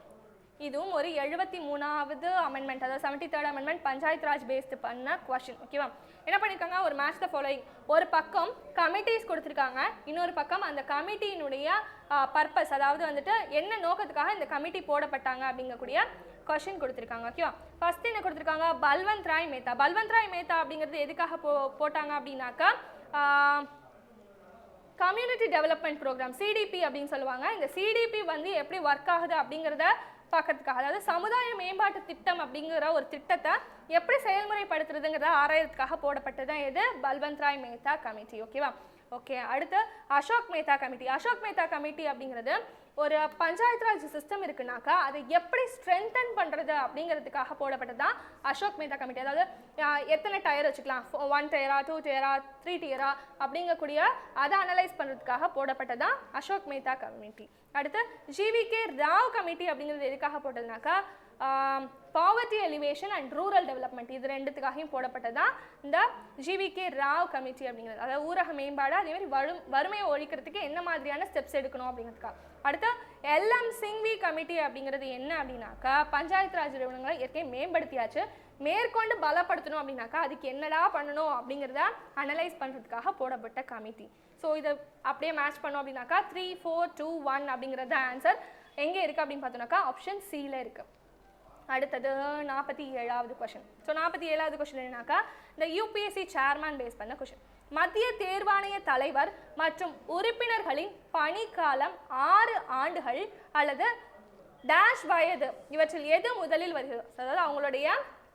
இதுவும் ஒரு 73வது அமெண்ட்மெண்ட், அதாவது 73rd amendment panchayat Raj based பண்ண கொஸ்டின். ஓகேவா? என்ன பண்ணியிருக்காங்க, ஒரு மேட்ச் த ஃபாலோயிங், ஒரு பக்கம் கமிட்டிஸ் கொடுத்துருக்காங்க, இன்னொரு பக்கம் அந்த கமிட்டியினுடைய பர்பஸ், அதாவது வந்துட்டு என்ன நோக்கத்துக்காக இந்த கமிட்டி போடப்பட்டாங்க அப்படிங்கக்கூடிய கொஸ்டின் கொடுத்துருக்காங்க. ஓகேவா? ஃபர்ஸ்ட் என்ன கொடுத்துருக்காங்க, பல்வந்த் ராய் மேத்தா. பல்வந்த் ராய் மேத்தா அப்படிங்கிறது எதுக்காக போட்டாங்க அப்படின்னாக்கா கம்யூனிட்டி டெவலப்மெண்ட் ப்ரோக்ராம், சிடிபி அப்படின்னு சொல்லுவாங்க. இந்த சிடிபி வந்து எப்படி ஒர்க் ஆகுது அப்படிங்கிறத பார்க்கறதுக்காக, அதாவது சமுதாய மேம்பாட்டு திட்டம் அப்படிங்கிற ஒரு திட்டத்தை எப்படி செயல்முறைப்படுத்துறதுங்கிறத ஆராயறதுக்காக போடப்பட்டது எது, பல்வந்த் ராய் மேத்தா கமிட்டி. ஓகேவா? ஓகே. அடுத்து அசோக் மேத்தா கமிட்டி. அசோக் மேத்தா கமிட்டி அப்படிங்கிறது ஒரு பஞ்சாயத்து ராஜ் சிஸ்டம் இருக்குனாக்கா அதை எப்படி ஸ்ட்ரென்தன் பண்ணுறது அப்படிங்கிறதுக்காக போடப்பட்டது தான் அசோக் மேத்தா கமிட்டி. அதாவது எத்தனை டயர் வச்சுக்கலாம், 1 tier-ஆ 2 tier-ஆ 3 tier-ஆ அப்படிங்கக்கூடிய அதை அனலைஸ் பண்ணுறதுக்காக போடப்பட்டது தான் அசோக் மேத்தா கமிட்டி. அடுத்து ஜிவிகே ராவ் கமிட்டி அப்படிங்கிறது எதுக்காக போட்டதுனாக்கா poverty alleviation and rural development, இது ரெண்டுத்துக்காகவும் போடப்பட்டது தான் இந்த ஜிவிகே ராவ் கமிட்டி அப்படிங்கிறது. அதாவது ஊரக மேம்பாடு, அதேமாதிரி வறுமையை ஒழிக்கிறதுக்கு என்ன மாதிரியான ஸ்டெப்ஸ் எடுக்கணும் அப்படிங்கிறதுக்காக. அடுத்து எல்எம் சிங்வி கமிட்டி அப்படிங்கிறது என்ன அப்படின்னாக்கா பஞ்சாயத்து ராஜ் நிறுவனங்களை ஏற்கனவே மேம்படுத்தியாச்சு, மேற்கொண்டு பலப்படுத்தணும் அப்படின்னாக்கா அதுக்கு என்னடா பண்ணணும் அப்படிங்கிறத அனலைஸ் பண்ணுறதுக்காக போடப்பட்ட கமிட்டி. ஸோ இதை அப்படியே மேட்ச் பண்ணோம் அப்படின்னாக்கா 3, 4, 2, 1 அப்படிங்கிறது ஆன்சர் எங்கே இருக்குது அப்படின்னு பார்த்தோம்னாக்கா ஆப்ஷன் சியில் இருக்குது. அடுத்தது 47வது கொஸ்டின். ஸோ 47வது கொஸ்டின் என்னன்னாக்கா இந்த யூபிஎஸ்சி சேர்மேன் பேஸ் பண்ண கொஸ்டின். மத்திய தேர்வாணைய தலைவர் மற்றும் உறுப்பினர்களின் பணிக்காலம் 6 ஆண்டுகள் அல்லது டேஷ் வயது இவற்றில் எது முதலில் வருகிறது, அதாவது அவங்களுடைய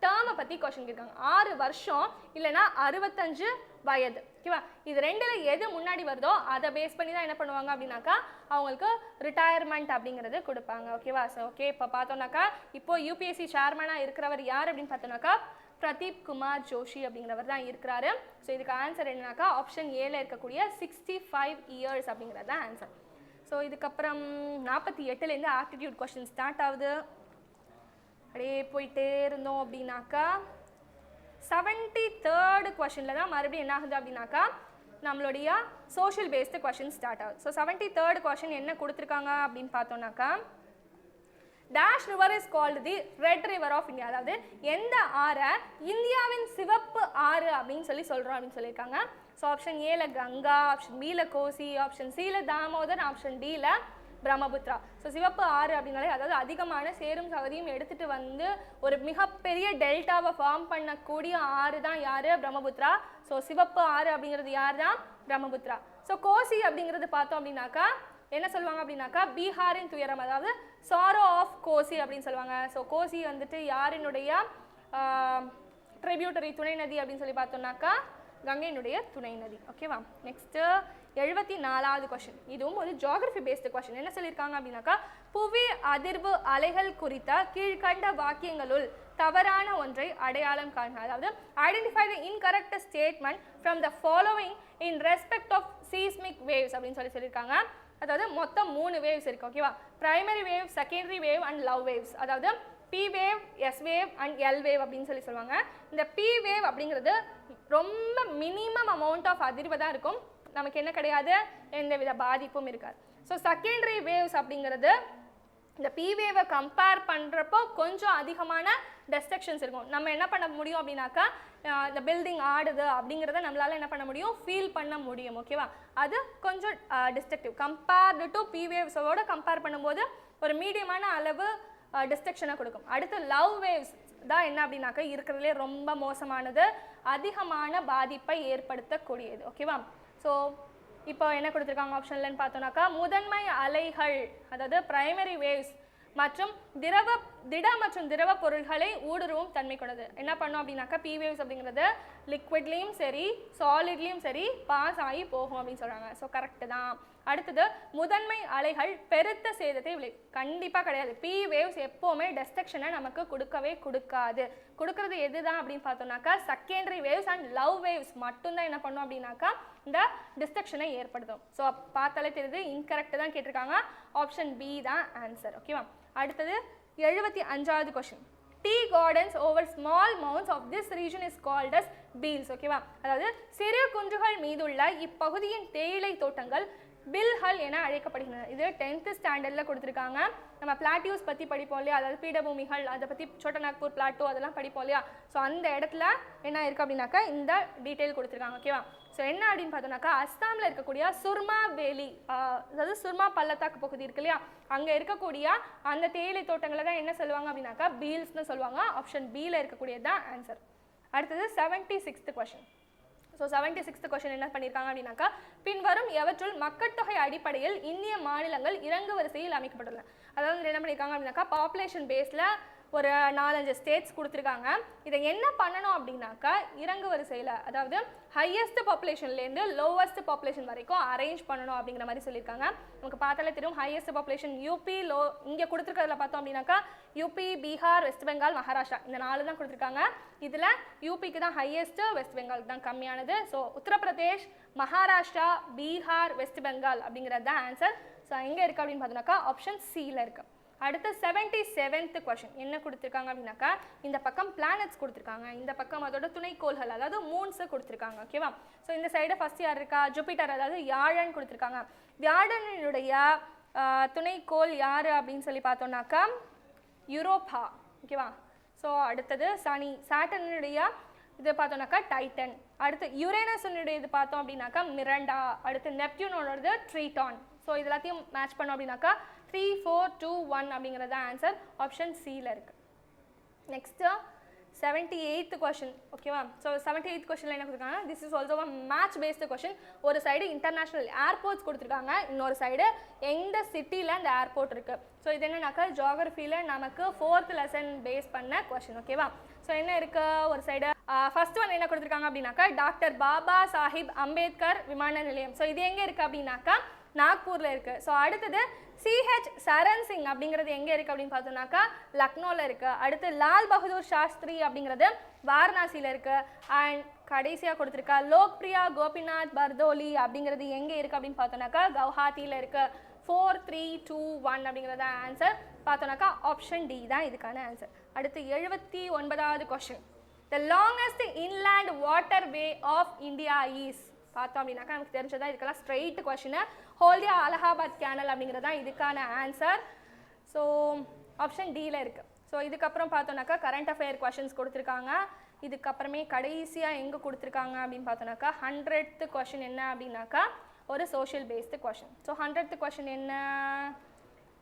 டேர்மை பற்றி கொஷின் கேட்காங்க. 6 வருஷம் இல்லைனா 65 வயது. ஓகேவா, இது ரெண்டில் எது முன்னாடி வருதோ அதை பேஸ் பண்ணி தான் என்ன பண்ணுவாங்க அப்படின்னாக்கா அவங்களுக்கு ரிட்டையர்மெண்ட் அப்படிங்கிறது கொடுப்பாங்க. ஓகேவா, ஸோ ஓகே இப்போ பார்த்தோம்னாக்கா இப்போ யூபிஎஸ்சி சேர்மனாக இருக்கிறவர் யார் அப்படின்னு பார்த்தோம்னாக்கா பிரதீப் குமார் ஜோஷி அப்படிங்கிறவர் தான் இருக்கிறாரு. ஸோ இதுக்கு ஆன்சர் என்னன்னாக்கா ஆப்ஷன் ஏல இருக்கக்கூடிய 65 இயர்ஸ் அப்படிங்கிறது தான் ஆன்சர். ஸோ இதுக்கப்புறம் 48லேருந்து ஆப்டிடியூட் கொஸ்டின் ஸ்டார்ட் ஆகுது. அப்படியே போயிட்டே இருந்தோம் அப்படின்னாக்கா 73rd கொஸ்டினில் தான் மறுபடியும் என்ன ஆகுது அப்படின்னாக்கா நம்மளுடைய சோஷியல் பேஸ்டு கொஸ்டின் ஸ்டார்ட் ஆகுது. ஸோ 73rd கொஸ்டின் என்ன கொடுத்துருக்காங்க அப்படின்னு பார்த்தோம்னாக்கா dash river is called the red river of India. அதாவது எந்த ஆறை இந்தியாவின் சிவப்பு ஆறு அப்படின்னு சொல்கிறோம் அப்படின்னு சொல்லியிருக்காங்க. ஸோ ஆப்ஷன் ஏல கங்கா, ஆப்ஷன் பில கோசி, ஆப்ஷன் சில தாமோதர், ஆப்ஷன் டில பிரம்மபுத்திரா. ஸோ சிவப்பு ஆறு அப்படின்னாலே அதாவது அதிகமான சேரும் சகதியும் எடுத்துகிட்டு வந்து ஒரு மிகப்பெரிய டெல்டாவை ஃபார்ம் பண்ணக்கூடிய ஆறு தான் யார்? பிரம்மபுத்திரா. ஸோ சிவப்பு ஆறு அப்படிங்கிறது யார் தான்? பிரம்மபுத்திரா. ஸோ கோசி அப்படிங்கிறது பார்த்தோம் அப்படின்னாக்கா என்ன சொல்லுவாங்க அப்படின்னாக்கா பீகாரின் துயரம், அதாவது சாரோ ஆஃப் கோசி அப்படின்னு சொல்லுவாங்க. ஸோ கோசி வந்துட்டு யாரினுடைய ட்ரிபியூட்டரி துணை நதி அப்படின்னு சொல்லி பார்த்தோம்னாக்கா கங்கையினுடைய துணை நதி. ஓகேவா, நெக்ஸ்ட்டு 74வது கொஸ்டின். இதுவும் ஒரு ஜியாகிரபி பேஸ்டு கொஸ்டின். என்ன சொல்லியிருக்காங்க அப்படின்னாக்கா புவி அதிர்வு அலைகள் குறித்த கீழ்கண்ட வாக்கியங்களுள் தவறான ஒன்றை அடையாளம் காண்க. அதாவது identify the incorrect statement from the following in respect of seismic waves அப்படின்னு சொல்லியிருக்காங்க. அதாவது மொத்தம் 3 வேவ்ஸ் இருக்கு. ஓகேவா, primary wave, secondary wave and love waves. அதாவது P wave, S wave and L wave அப்படின்னு சொல்லுவாங்க. இந்த பி வேவ் அப்படிங்கிறது ரொம்ப மினிமம் அமௌண்ட் ஆஃப் அதிர்வு தான் இருக்கும், நமக்கு என்ன கிடையாது, எந்தவித பாதிப்பும் இருக்காது. ஸோ செகண்டரி வேவ்ஸ் அப்படிங்கிறது இந்த பி வேவை கம்பேர் பண்ணுறப்போ கொஞ்சம் அதிகமான டெஸ்ட்ரக்ஷன்ஸ் இருக்கும். நம்ம என்ன பண்ண முடியும் அப்படின்னாக்கா இந்த பில்டிங் ஆடுது அப்படிங்கிறத நம்மளால் என்ன பண்ண முடியும், ஃபீல் பண்ண முடியும். ஓகேவா, அது கொஞ்சம் டிஸ்ட்ரக்டிவ் கம்பேர்டு டு பி வேவ்ஸோட கம்பேர் பண்ணும்போது ஒரு மீடியமான அளவு டிஸ்ட்ரக்ஷனை கொடுக்கும். அடுத்து லவ் வேவ்ஸ் தான் என்ன அப்படின்னாக்கா இருக்கிறதுலே ரொம்ப மோசமானது, அதிகமான பாதிப்பை ஏற்படுத்தக்கூடியது. ஓகேவா, ஸோ இப்போ என்ன கொடுத்துருக்காங்க ஆப்ஷன்லன்னு பார்த்தோம்னாக்கா முதன்மை அலைகள், அதாவது பிரைமரி வேவ்ஸ் மற்றும் திட மற்றும் திரவ பொருள்களை ஊடுருவும் தன்மை கொண்டது. என்ன பண்ணோம் அப்படின்னாக்கா பி வேவ்ஸ் அப்படிங்கிறது லிக்விட்லேயும் சரி சாலிட்லேயும் சரி பாஸ் ஆகி போகும் அப்படின்னு சொல்கிறாங்க. ஸோ கரெக்டு தான். அடுத்தது முதன்மை அலைகள் பெருத்த சேதத்தை கண்டிப்பாக கிடையாது. பி வேவ்ஸ் எப்போவுமே டெஸ்ட்ரக்ஷனை நமக்கு கொடுக்கவே கொடுக்காது. கொடுக்கறது எது தான் அப்படின்னு பார்த்தோம்னாக்கா secondary waves and love waves மட்டும்தான் என்ன பண்ணோம் அப்படின்னாக்கா இந்த டிஸ்ட்ரக்ஷனை ஏற்படுத்தும். ஸோ பார்த்தாலே தெரியுது இன்கரெக்ட் தான் கேட்டிருக்காங்க, ஆப்ஷன் பி தான் ஆன்சர். ஓகேவா, அடுத்தது 75வது question. Tea gardens over small mounts of this region is called as beels. ஓகேவா, அதாவது சிறு குன்றுகள் மீதுள்ள இப்பகுதியின் தேயிலை தோட்டங்கள் பில்கள் என அழைக்கப்படுகின்றன. இது 10th ஸ்டாண்டர்டில் கொடுத்துருக்காங்க. நம்ம பிளாட்டியூஸ் பற்றி படிப்போம் இல்லையா, அதாவது பீடபூமிகள், அதை பற்றி சோட்டா நாக்பூர் பிளாட்டோ அதெல்லாம் படிப்போம் இல்லையா. ஸோ அந்த இடத்துல என்ன இருக்குது அப்படின்னாக்கா இந்த டீட்டெயில் கொடுத்துருக்காங்க. ஓகேவா, ஸோ என்ன அப்படின்னு பார்த்தோம்னாக்கா அஸ்ஸாமில் இருக்கக்கூடிய சுர்மா வேலி, அதாவது சுர்மா பள்ளத்தாக்கு பகுதி இருக்கு இல்லையா, அங்கே இருக்கக்கூடிய அந்த தேயிலை தோட்டங்களை தான் என்ன சொல்லுவாங்க அப்படின்னாக்கா பீல்ஸ்னு சொல்லுவாங்க. ஆப்ஷன் பியில் இருக்கக்கூடியது தான் ஆன்சர். அடுத்தது 76th question. So 76th question என்ன பண்ணியிருக்காங்க அப்படின்னாக்கா பின்வரும் எவற்றுள் மக்கட்தொகை அடிப்படையில் இந்திய மாநிலங்கள் இறங்கு வரிசையில் அமைக்கப்பட்டுள்ளன. அதாவது என்ன பண்ணியிருக்காங்க அப்படின்னாக்கா பாப்புலேஷன் பேஸில் ஒரு 4-5 ஸ்டேட்ஸ் கொடுத்துருக்காங்க. இதை என்ன பண்ணணும் அப்படின்னாக்கா இறங்கு வரிசையில், அதாவது ஹையஸ்ட் பாப்புலேஷன்லேருந்து லோவஸ்ட் பாப்புலேஷன் வரைக்கும் அரேஞ்ச் பண்ணணும் அப்படிங்கிற மாதிரி சொல்லியிருக்காங்க. நமக்கு பார்த்தாலே தெரியும் ஹையஸ்ட் பாப்புலேஷன் யூபி, இங்கே கொடுத்துருக்கிறதுல பார்த்தோம் அப்படின்னாக்கா யூபி, பீகார், வெஸ்ட் பெங்கால், மகாராஷ்டிரா இந்த 4 தான் கொடுத்துருக்காங்க. இதில் யூபிக்கு தான் ஹையஸ்ட்டு, வெஸ்ட் பெங்கால் தான் கம்மியானது. ஸோ உத்தரப்பிரதேஷ், மகாராஷ்டிரா, பீகார், வெஸ்ட் பெங்கால் அப்படிங்கிறது தான் ஆன்சர். ஸோ எங்கே இருக்குது அப்படின்னு பார்த்தோம்னாக்கா ஆப்ஷன் சியில் இருக்குது. அடுத்து 77th கொஸ்டின் என்ன கொடுத்துருக்காங்க அப்படின்னாக்கா இந்த பக்கம் பிளானட்ஸ் கொடுத்துருக்காங்க, இந்த பக்கம் அதோட துணைக்கோள்கள் அதாவது மூன்ஸை கொடுத்துருக்காங்க. ஓகேவா, ஸோ இந்த சைடு ஃபஸ்ட் யார் இருக்கா, ஜூபிட்டர் அதாவது வியாழன் கொடுத்துருக்காங்க. வியாழனுடைய துணைக்கோள் யார் அப்படின்னு சொல்லி பார்த்தோம்னாக்கா யூரோப்பா. ஓகேவா, ஸோ அடுத்தது சனி, சாட்டனுடைய இது பார்த்தோம்னாக்கா டைட்டன். அடுத்து யுரேனஸனுடைய இது பார்த்தோம் அப்படின்னாக்கா மிரண்டா. அடுத்து நெப்டியூனோடது ட்ரீட்டான். ஸோ இது எல்லாத்தையும் மேட்ச் பண்ணோம் அப்படின்னாக்கா 3, 4, 2, 1 அப்படிங்கிறது தான் ஆன்சர். ஆப்ஷன் சியில் இருக்குது. Next 78th question. ஓகேவா, ஸோ 78th கொஸ்டினில் என்ன கொடுத்துருக்காங்க, this is also match based question. ஒரு சைடு இன்டர்நேஷ்னல் ஏர்போர்ட்ஸ் கொடுத்துருக்காங்க, இன்னொரு சைடு எந்த சிட்டியில் அந்த ஏர்போர்ட் இருக்குது. ஸோ இது என்னன்னாக்கா ஜியாகிரஃபியில் நமக்கு 4th லெசன் பேஸ் பண்ண கொஸ்டின். ஓகேவா, ஸோ ஸோ என்ன இருக்கு ஒரு சைடு ஃபர்ஸ்ட் ஒன் என்ன கொடுத்துருக்காங்க அப்படின்னாக்கா டாக்டர் பாபா சாஹிப் அம்பேத்கர் விமான நிலையம். ஸோ இது எங்கே இருக்குது அப்படின்னாக்கா நாக்பூரில் இருக்குது. ஸோ அடுத்தது சிஹெச் சரண் சிங் அப்படிங்கிறது எங்கே இருக்குது அப்படின்னு பார்த்தோம்னாக்கா லக்னோவில் இருக்குது. அடுத்து லால் பகதூர் சாஸ்திரி அப்படிங்கிறது வாரணாசியில் இருக்குது. அண்ட் கடைசியாக கொடுத்துருக்கா லோக்பிரியா கோபிநாத் பர்தோலி அப்படிங்கிறது எங்கே இருக்குது அப்படின்னு பார்த்தோம்னாக்கா கவுஹாத்தியில் இருக்குது. 4 3 2 1 அப்படிங்கிறது தான் ஆன்சர். பார்த்தோம்னாக்கா ஆப்ஷன் டி தான் இதுக்கான ஆன்சர். அடுத்து 79வது question. The longest inland water way of India is. பார்த்தோம் அப்படின்னாக்கா நமக்கு தெரிஞ்சதான் இதுக்கெல்லாம் straight question. Haldia Allahabad canal அப்படிங்கிறது தான் இதுக்கான ஆன்சர். ஸோ ஆப்ஷன் டியில் இருக்குது. ஸோ இதுக்கப்புறம் பார்த்தோம்னாக்கா கரண்ட் அஃபேர் கொஷின்ஸ் கொடுத்துருக்காங்க. இதுக்கப்புறமே கடைசியாக எங்கே கொடுத்துருக்காங்க அப்படின்னு பார்த்தோம்னாக்கா 100th கொஷின் என்ன அப்படின்னாக்கா ஒரு social based question. So 100th question என்ன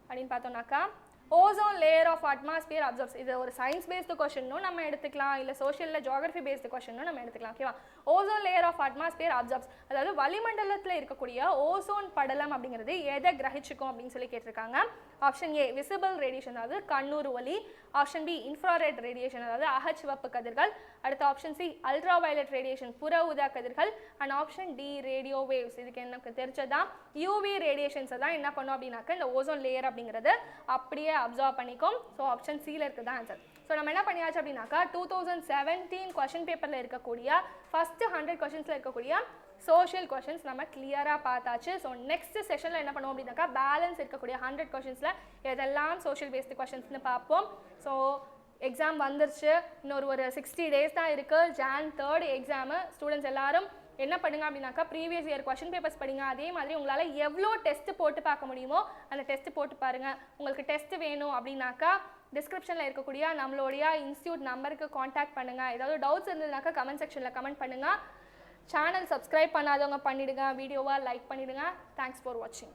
அப்படின்னு பார்த்தோம்னாக்கா ozone layer of atmosphere absorbs. இது ஒரு சயின்ஸ் பேஸ்டு கொஷினும் நம்ம எடுத்துக்கலாம், இல்லை சோஷியலில் ஜியாகிரஃபி பேஸ்டு கொஷினும் நம்ம எடுத்துக்கலாம். ஓகேவா? Ozone layer of atmosphere absorbs, அதாவது வளிமண்டலத்தில் இருக்கக்கூடிய ஓசோன் படலம் அப்படிங்கிறது எதை கிரகிச்சுக்கும் அப்படின்னு சொல்லி கேட்டிருக்காங்க. ஆப்ஷன் ஏ விசிபிள் ரேடியேஷன், அதாவது கண்ணூர் ஒளி. ஆப்ஷன் பி இன்ஃப்ராரெட் ரேடியேஷன், அதாவது அகச்சிவப்பு கதிர்கள். அடுத்த option C ultra violet radiation, புற ஊதா கதிர்கள். And option D radio waves. இதுக்கு எனக்கு தெரிஞ்சதான் யூவி ரேடியேஷன்ஸை தான் என்ன பண்ணும் அப்படின்னாக்க இந்த ஓசோன் லேயர் அப்படிங்கிறது அப்படியே அப்சர்வ் பண்ணிக்கும். ஸோ ஆப்ஷன் சியில் இருக்குது தான் ஆன்சர். ஸோ நம்ம என்ன பண்ணியாச்சு அப்படின்னாக்கா 2017 கொஷின் பேப்பரில் இருக்கக்கூடிய ஃபர்ஸ்ட் 100 கொஷின்ஸில் இருக்கக்கூடிய சோஷியல் கொஷின்ஸ் நம்ம கிளியராக பார்த்தாச்சு. ஸோ நெக்ஸ்ட் செஷனில் என்ன பண்ணுவோம் அப்படின்னாக்கா பேலன்ஸ் இருக்கக்கூடிய 100 கொஷின்ஸில் எதெல்லாம் சோஷியல் பேஸ்டு கொஷின்ஸ்னு பார்ப்போம். ஸோ எக்ஸாம் வந்துருச்சு, இன்னொரு 60 days தான் இருக்குது. Jan 3rd exam. ஸ்டூடெண்ட்ஸ் எல்லாரும் என்ன பண்ணுங்க அப்படின்னாக்கா ப்ரீவியஸ் இயர் கொஷின் பேப்பர்ஸ் படிங்க. அதே மாதிரி உங்களால் எவ்வளோ டெஸ்ட் போட்டு பார்க்க முடியுமோ அந்த டெஸ்ட் போட்டு பாருங்கள். உங்களுக்கு டெஸ்ட் வேணும் அப்படின்னாக்கா டிஸ்கிரிப்ஷனில் இருக்கக்கூடிய நம்மளுடைய இன்ஸ்டியூட் நம்பருக்கு காண்டாக்ட் பண்ணுங்கள். ஏதாவது டவுட்ஸ் இருந்ததுனாக்கா கமெண்ட் செக்ஷனில் கமெண்ட் பண்ணுங்கள். சேனல் சப்ஸ்கிரைப் பண்ணாதவங்க பண்ணிவிடுங்க, வீடியோவை லைக் பண்ணிவிடுங்க. தேங்க்ஸ் ஃபார் வாட்சிங்.